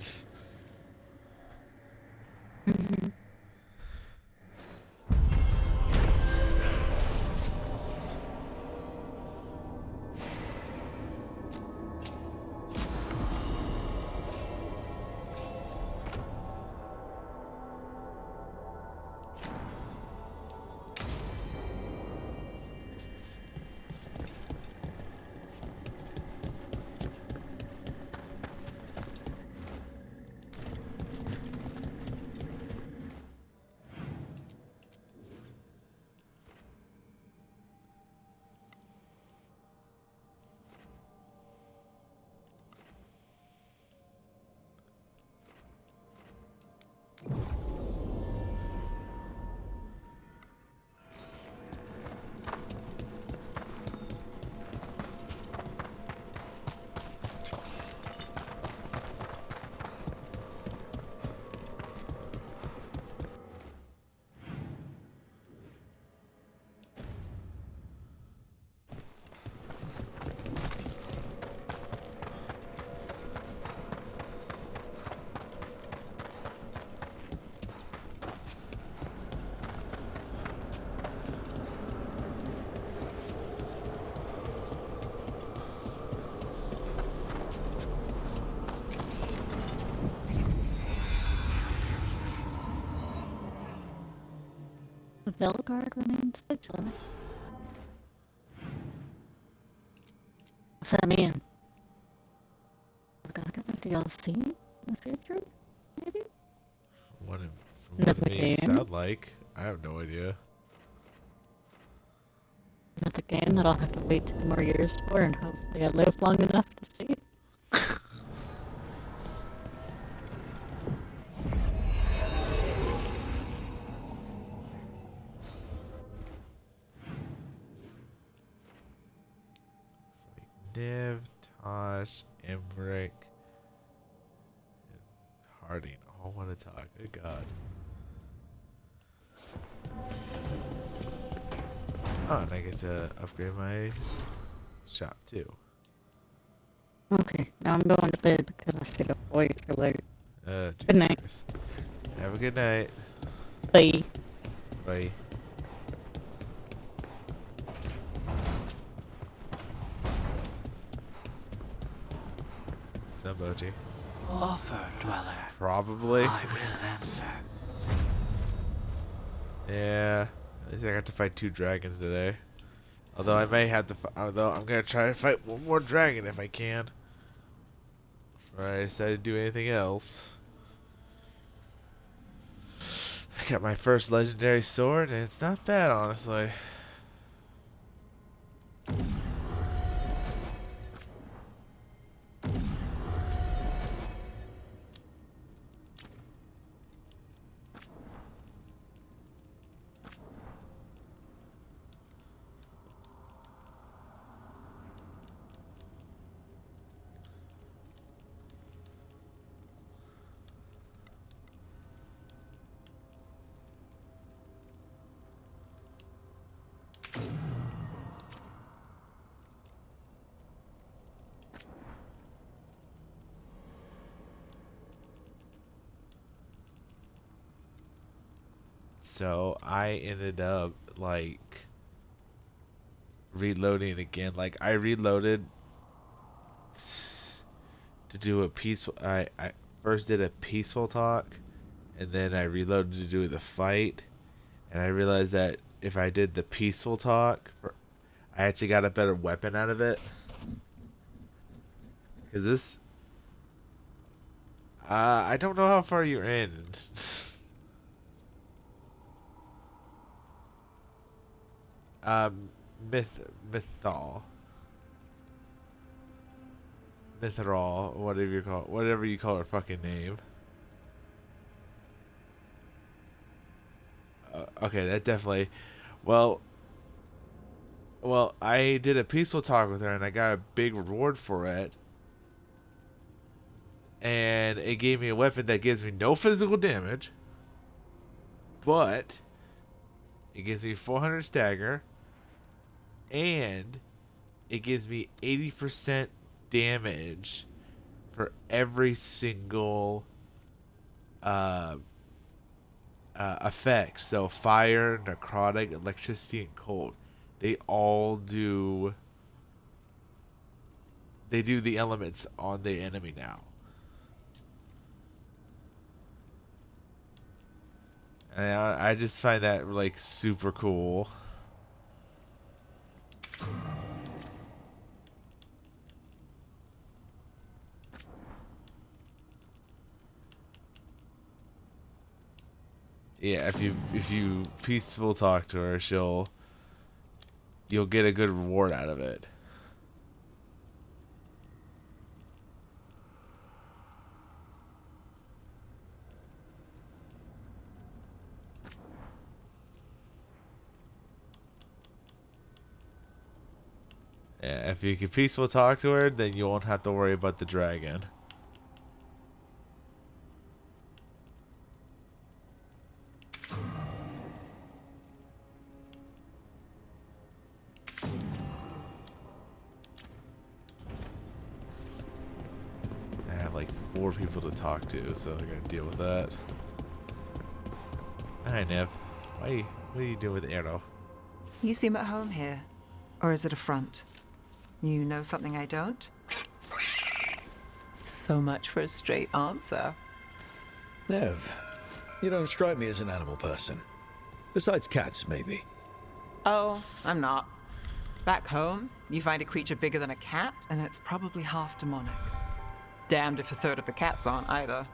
Speaker 14: Veilguard remains vigilant. What's that mean? We're gonna get the DLC in the future? Maybe?
Speaker 1: What it
Speaker 14: Another
Speaker 1: may
Speaker 14: game?
Speaker 1: sound like. I have no idea.
Speaker 14: Another game that I'll have to wait 2 more years for, and hopefully I live long enough to see.
Speaker 1: Niv, Tosh, Emmerich, and Harding all want to talk. Good God. Oh, and I get to upgrade my shop too.
Speaker 14: Okay, now I'm going to bed because I stayed up way too late. Good night.
Speaker 1: Have a good night.
Speaker 14: Bye.
Speaker 1: Bye. emoji.
Speaker 5: Offer, dweller.
Speaker 1: Probably.
Speaker 5: I will answer.
Speaker 1: Yeah. I think I got to fight 2 dragons today. Although I may have to. Although I'm gonna try to fight 1 more dragon if I can. Before I decide to do anything else. I got my first legendary sword, and it's not bad, honestly. So I ended up like reloading again. Like I reloaded to do a peaceful. I first did a peaceful talk, and then I reloaded to do the fight. And I realized that if I did the peaceful talk, I actually got a better weapon out of it. Cause this, I don't know how far you're in. Mythal, whatever you call her fucking name. Okay, that definitely. Well, I did a peaceful talk with her, and I got a big reward for it. And it gave me a weapon that gives me no physical damage, but it gives me 400 stagger. And it gives me 80% damage for every single effect. So fire, necrotic, electricity, and cold. They all do. They do the elements on the enemy now. And I just find that like super cool. Yeah, if you peaceful talk to her, you'll get a good reward out of it. Yeah, if you can peaceful talk to her, then you won't have to worry about the dragon. I have like 4 people to talk to, so I gotta deal with that. Hi, Nev. What are you doing with Arrow?
Speaker 4: You seem at home here. Or is it a front? You know something I don't? So much for a straight answer.
Speaker 8: Nev, you don't strike me as an animal person. Besides cats, maybe.
Speaker 4: Oh, I'm not. Back home, you find a creature bigger than a cat, and it's probably half demonic. Damned if a third of the cats aren't either.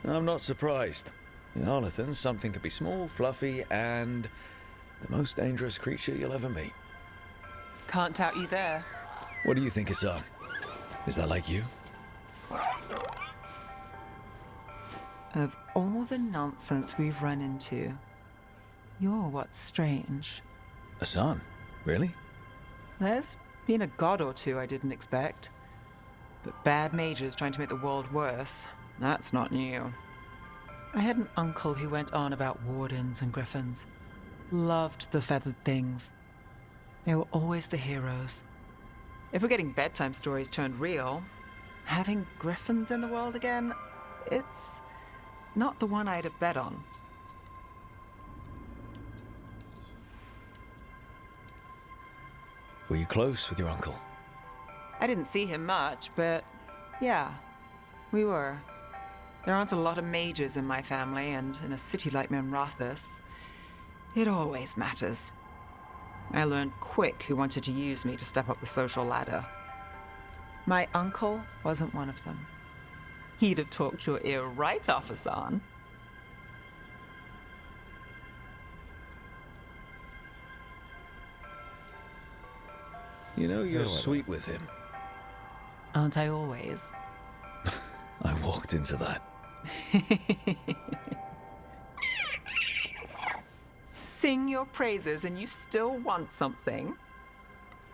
Speaker 8: I'm not surprised. In Arlathan, something can be small, fluffy, and the most dangerous creature you'll ever meet.
Speaker 4: Can't doubt you there.
Speaker 8: What do you think, Hassan? Is that like you?
Speaker 4: Of all the nonsense we've run into, you're what's strange.
Speaker 8: Hassan? Really?
Speaker 4: There's been a god or two I didn't expect. But bad mages trying to make the world worse, that's not new. I had an uncle who went on about wardens and griffins. Loved the feathered things. They were always the heroes. If we're getting bedtime stories turned real, having griffins in the world again, it's not the one I'd have bet on.
Speaker 8: Were you close with your uncle?
Speaker 4: I didn't see him much, but yeah, we were. There aren't a lot of mages in my family, and in a city like Menrathis, it always matters. I learned quick who wanted to use me to step up the social ladder. My uncle wasn't one of them. He'd have talked your ear right off, Hassan.
Speaker 8: You know you're sweet with him.
Speaker 4: Aren't I always?
Speaker 8: I walked into that.
Speaker 4: Sing your praises and you still want something?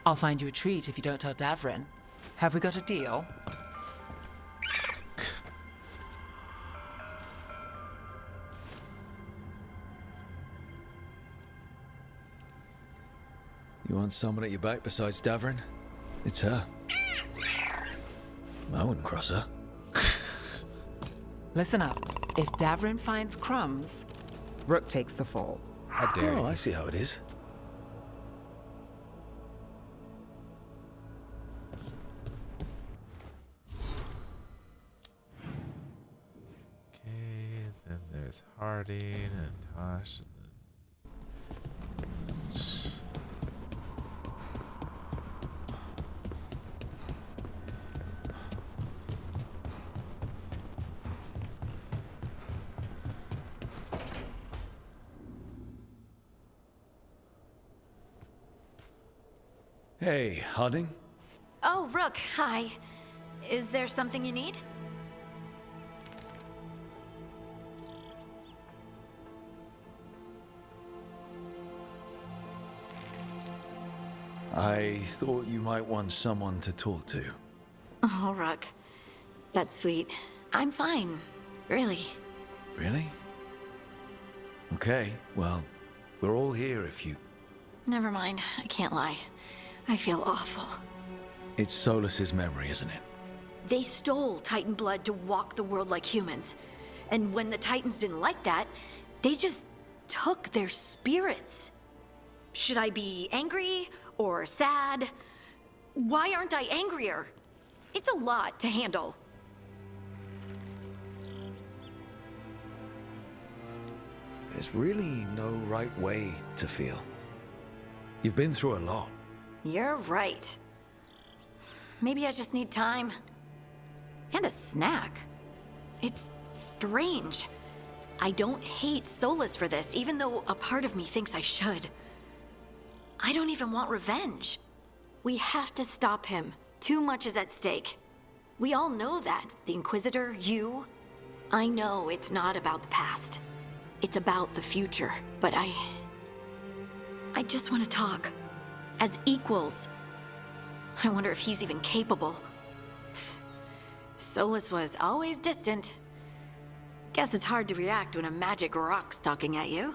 Speaker 4: I'll find you a treat if you don't tell Davrin. Have we got a deal?
Speaker 8: You want someone at your back besides Davrin? It's her. I wouldn't cross her.
Speaker 4: Listen up. If Davrin finds crumbs, Rook takes the fall.
Speaker 1: How dare you?
Speaker 8: I see how it is.
Speaker 1: Okay, then there's Harding and Tosh.
Speaker 8: Hey, Harding?
Speaker 11: Oh, Rook, hi. Is there something you need?
Speaker 8: I thought you might want someone to talk to.
Speaker 11: Oh, Rook. That's sweet. I'm fine. Really.
Speaker 8: Really? Okay, well, we're all here if you...
Speaker 11: Never mind. I can't lie. I feel awful.
Speaker 8: It's Solus's memory, isn't it?
Speaker 11: They stole Titan blood to walk the world like humans. And when the Titans didn't like that, they just took their spirits. Should I be angry or sad? Why aren't I angrier? It's a lot to handle.
Speaker 8: There's really no right way to feel. You've been through a lot.
Speaker 11: You're right. Maybe I just need time. And a snack. It's strange. I don't hate Solus for this, even though a part of me thinks I should. I don't even want revenge. We have to stop him. Too much is at stake. We all know that. The Inquisitor, you. I know it's not about the past. It's about the future. But I just want to talk. As equals. I wonder if he's even capable. Solus was always distant. Guess it's hard to react when a magic rock's talking at you.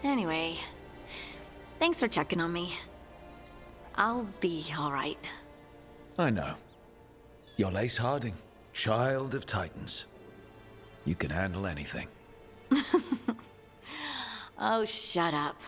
Speaker 11: Anyway, thanks for checking on me. I'll be all right.
Speaker 8: I know. You're Lace Harding, child of Titans. You can handle anything.
Speaker 11: Oh, shut up.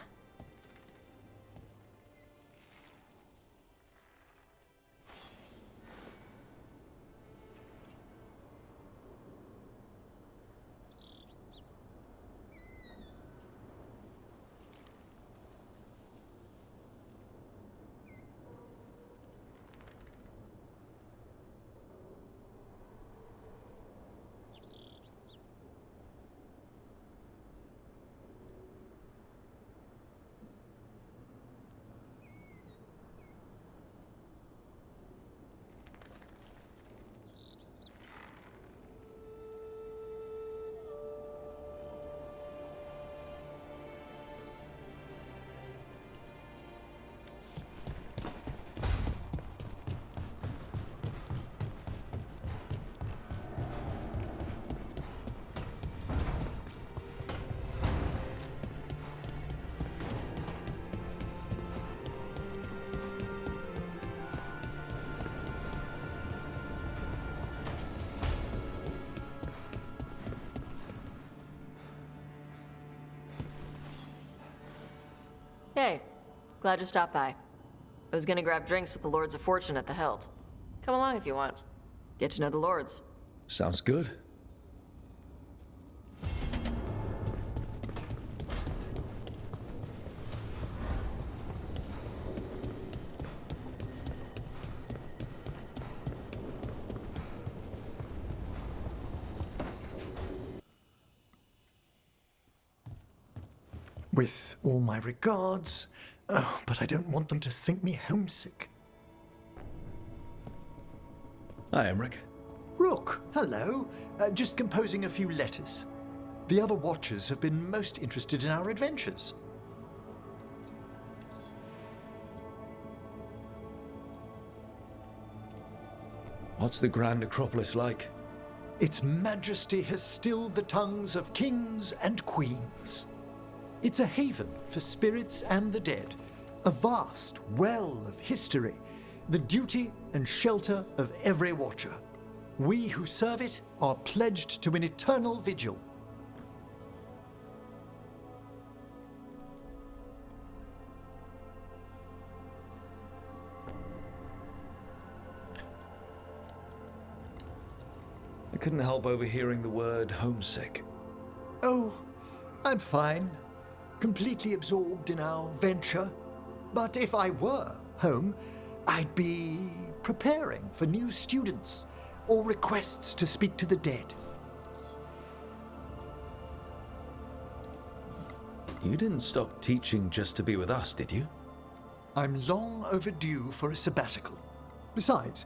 Speaker 6: Glad you stopped by. I was gonna grab drinks with the Lords of Fortune at the Hilt. Come along if you want. Get to know the Lords.
Speaker 8: Sounds good.
Speaker 10: With all my regards. Oh, but I don't want them to think me homesick.
Speaker 8: Hi, Emmerich.
Speaker 10: Rook, hello. Just composing a few letters. The other Watchers have been most interested in our adventures.
Speaker 8: What's the Grand Acropolis like?
Speaker 10: Its majesty has stilled the tongues of kings and queens. It's a haven for spirits and the dead, a vast well of history, the duty and shelter of every Watcher. We who serve it are pledged to an eternal vigil.
Speaker 8: I couldn't help overhearing the word homesick.
Speaker 10: Oh, I'm fine. Completely absorbed in our venture. But if I were home, I'd be preparing for new students or requests to speak to the dead.
Speaker 8: You didn't stop teaching just to be with us, did you?
Speaker 10: I'm long overdue for a sabbatical. Besides,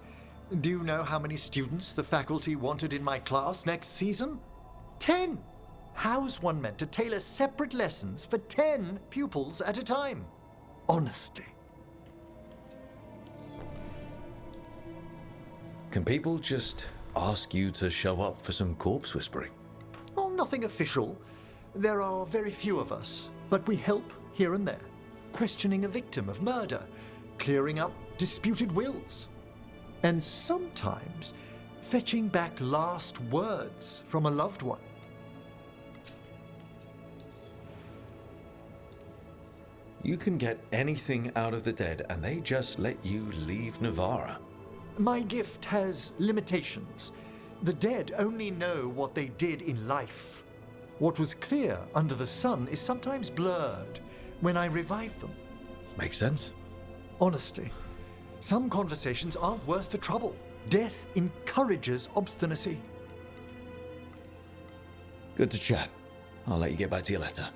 Speaker 10: do you know how many students the faculty wanted in my class next season? 10! How's one meant to tailor separate lessons for 10 pupils at a time? Honestly.
Speaker 8: Can people just ask you to show up for some corpse whispering?
Speaker 10: Oh, nothing official. There are very few of us, but we help here and there. Questioning a victim of murder, clearing up disputed wills, and sometimes fetching back last words from a loved one.
Speaker 8: You can get anything out of the dead and they just let you leave Navarra.
Speaker 10: My gift has limitations. The dead only know what they did in life. What was clear under the sun is sometimes blurred when I revive them.
Speaker 8: Makes sense.
Speaker 10: Honestly, some conversations aren't worth the trouble. Death encourages obstinacy.
Speaker 8: Good to chat. I'll let you get back to your letter.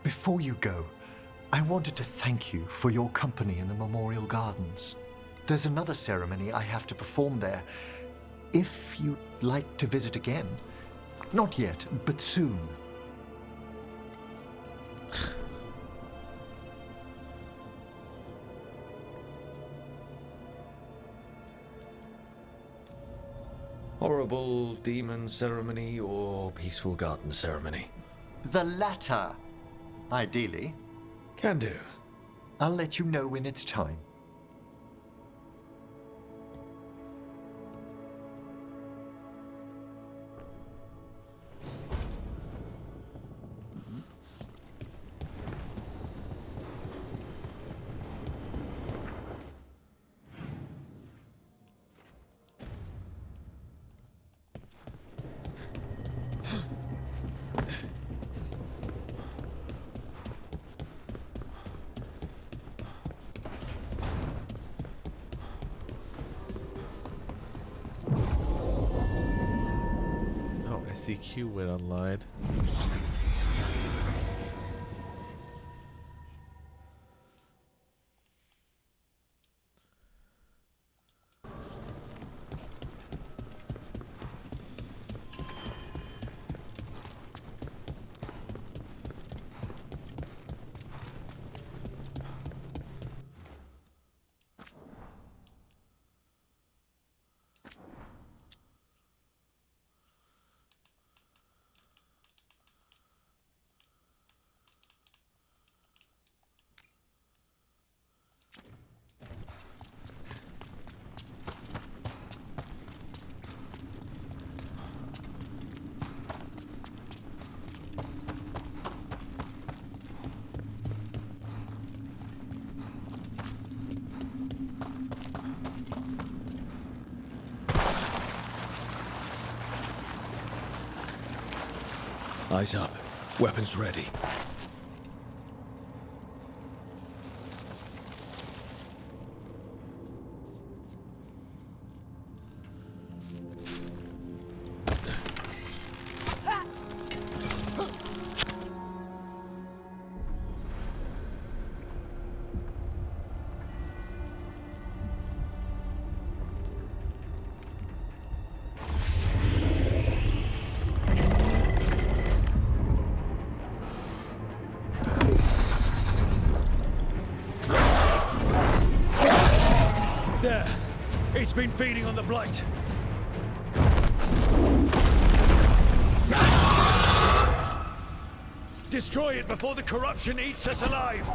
Speaker 10: Before you go, I wanted to thank you for your company in the Memorial Gardens. There's another ceremony I have to perform there. If you'd like to visit again. Not yet, but soon.
Speaker 8: Horrible demon ceremony or peaceful garden ceremony?
Speaker 10: The latter, ideally.
Speaker 8: Can do.
Speaker 10: I'll let you know when it's time.
Speaker 1: CQ went online.
Speaker 8: Eyes up. Weapons ready. There! It's been feeding on the blight! Destroy it before the corruption eats us alive!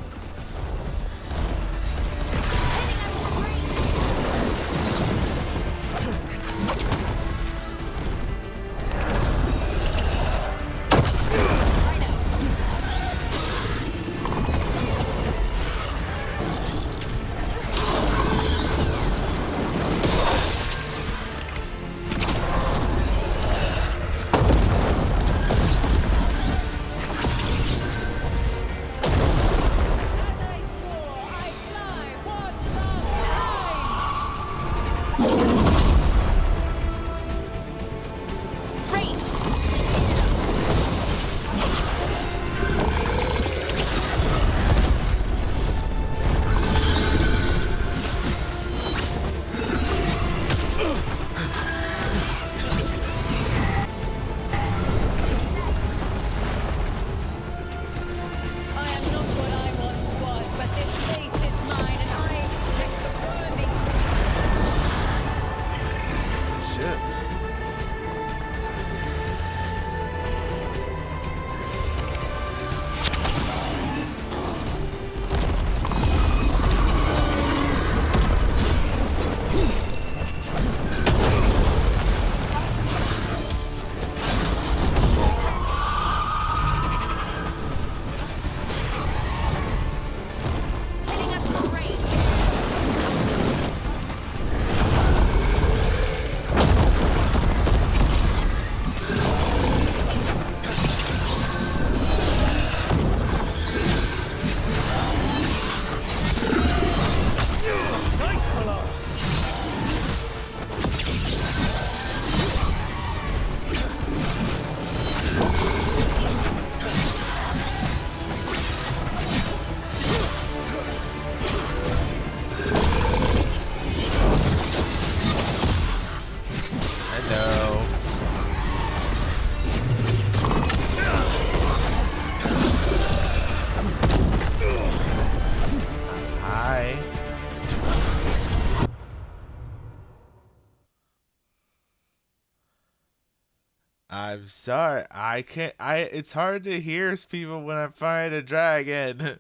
Speaker 1: I'm sorry. I can't. It's hard to hear people when I'm fighting a dragon.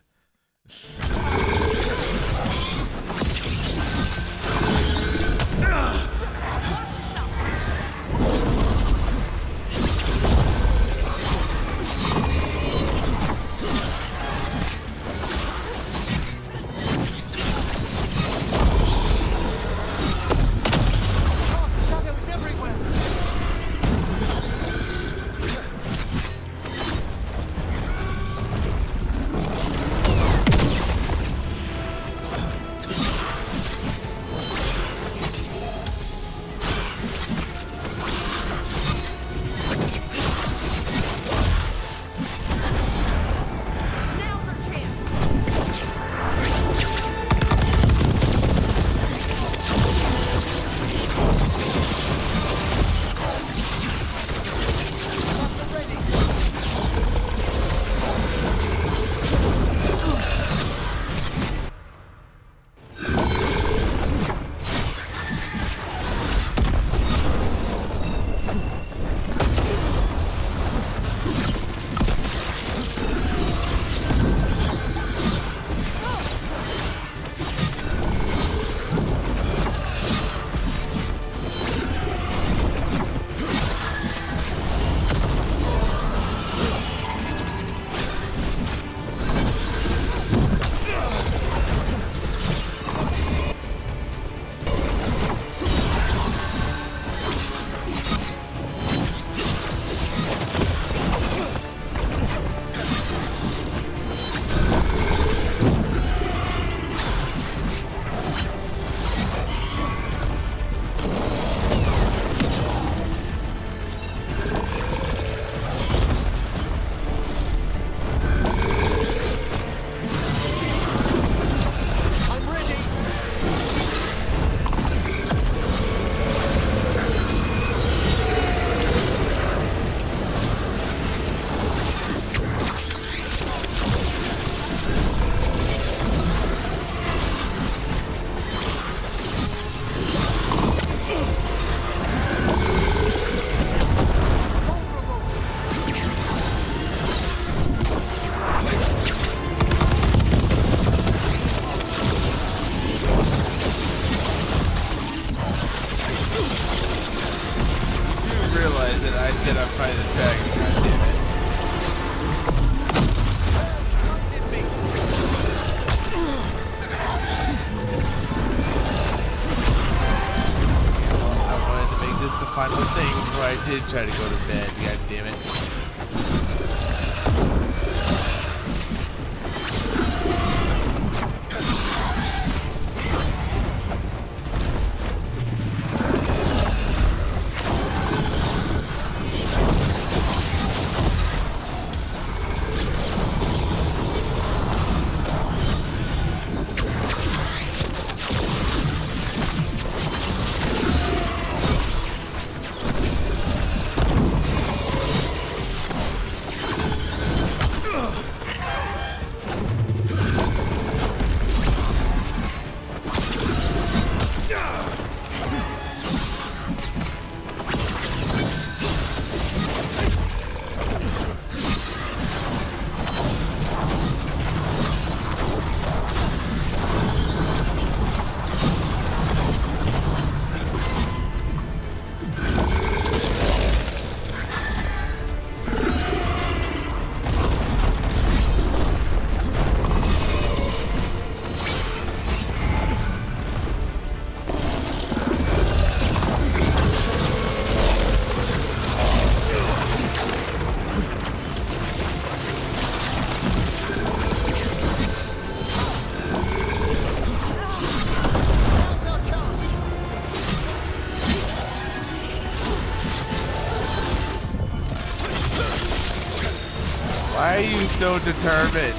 Speaker 1: I said I'm fighting the dragon, goddammit. I wanted to make this the final thing before I did try to go to bed, goddammit. Why are you so determined?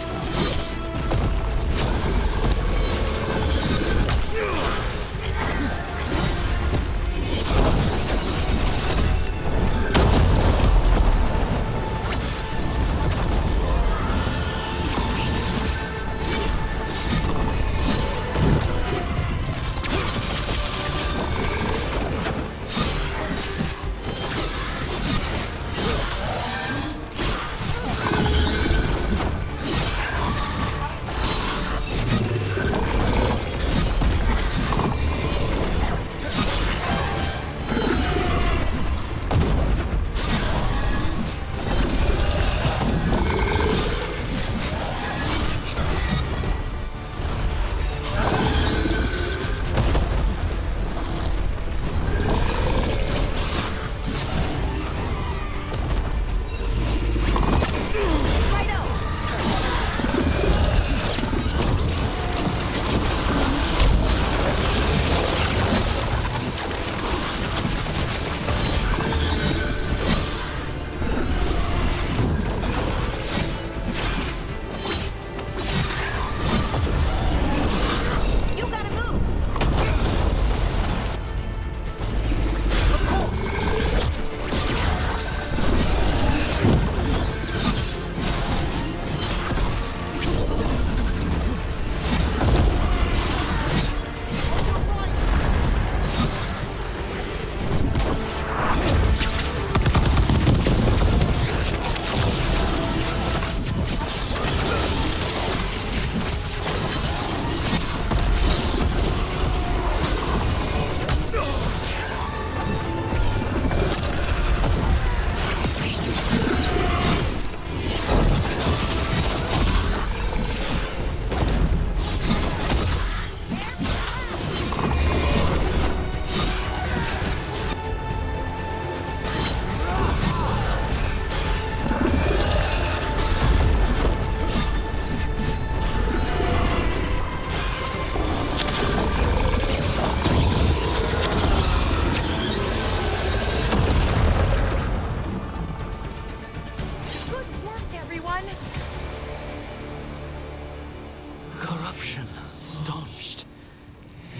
Speaker 5: Corruption staunched.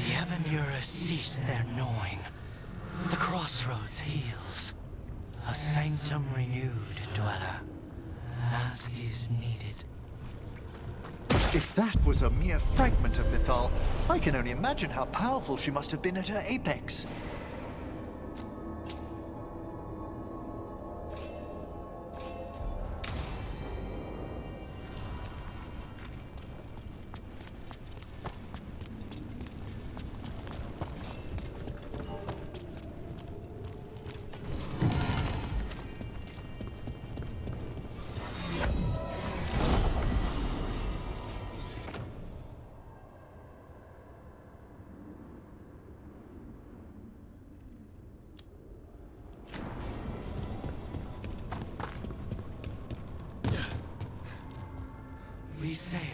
Speaker 5: The Evanura cease their gnawing. The crossroads heals. A sanctum renewed, dweller, as is needed.
Speaker 10: If that was a mere fragment of Mythal, I can only imagine how powerful she must have been at her apex.
Speaker 5: safe.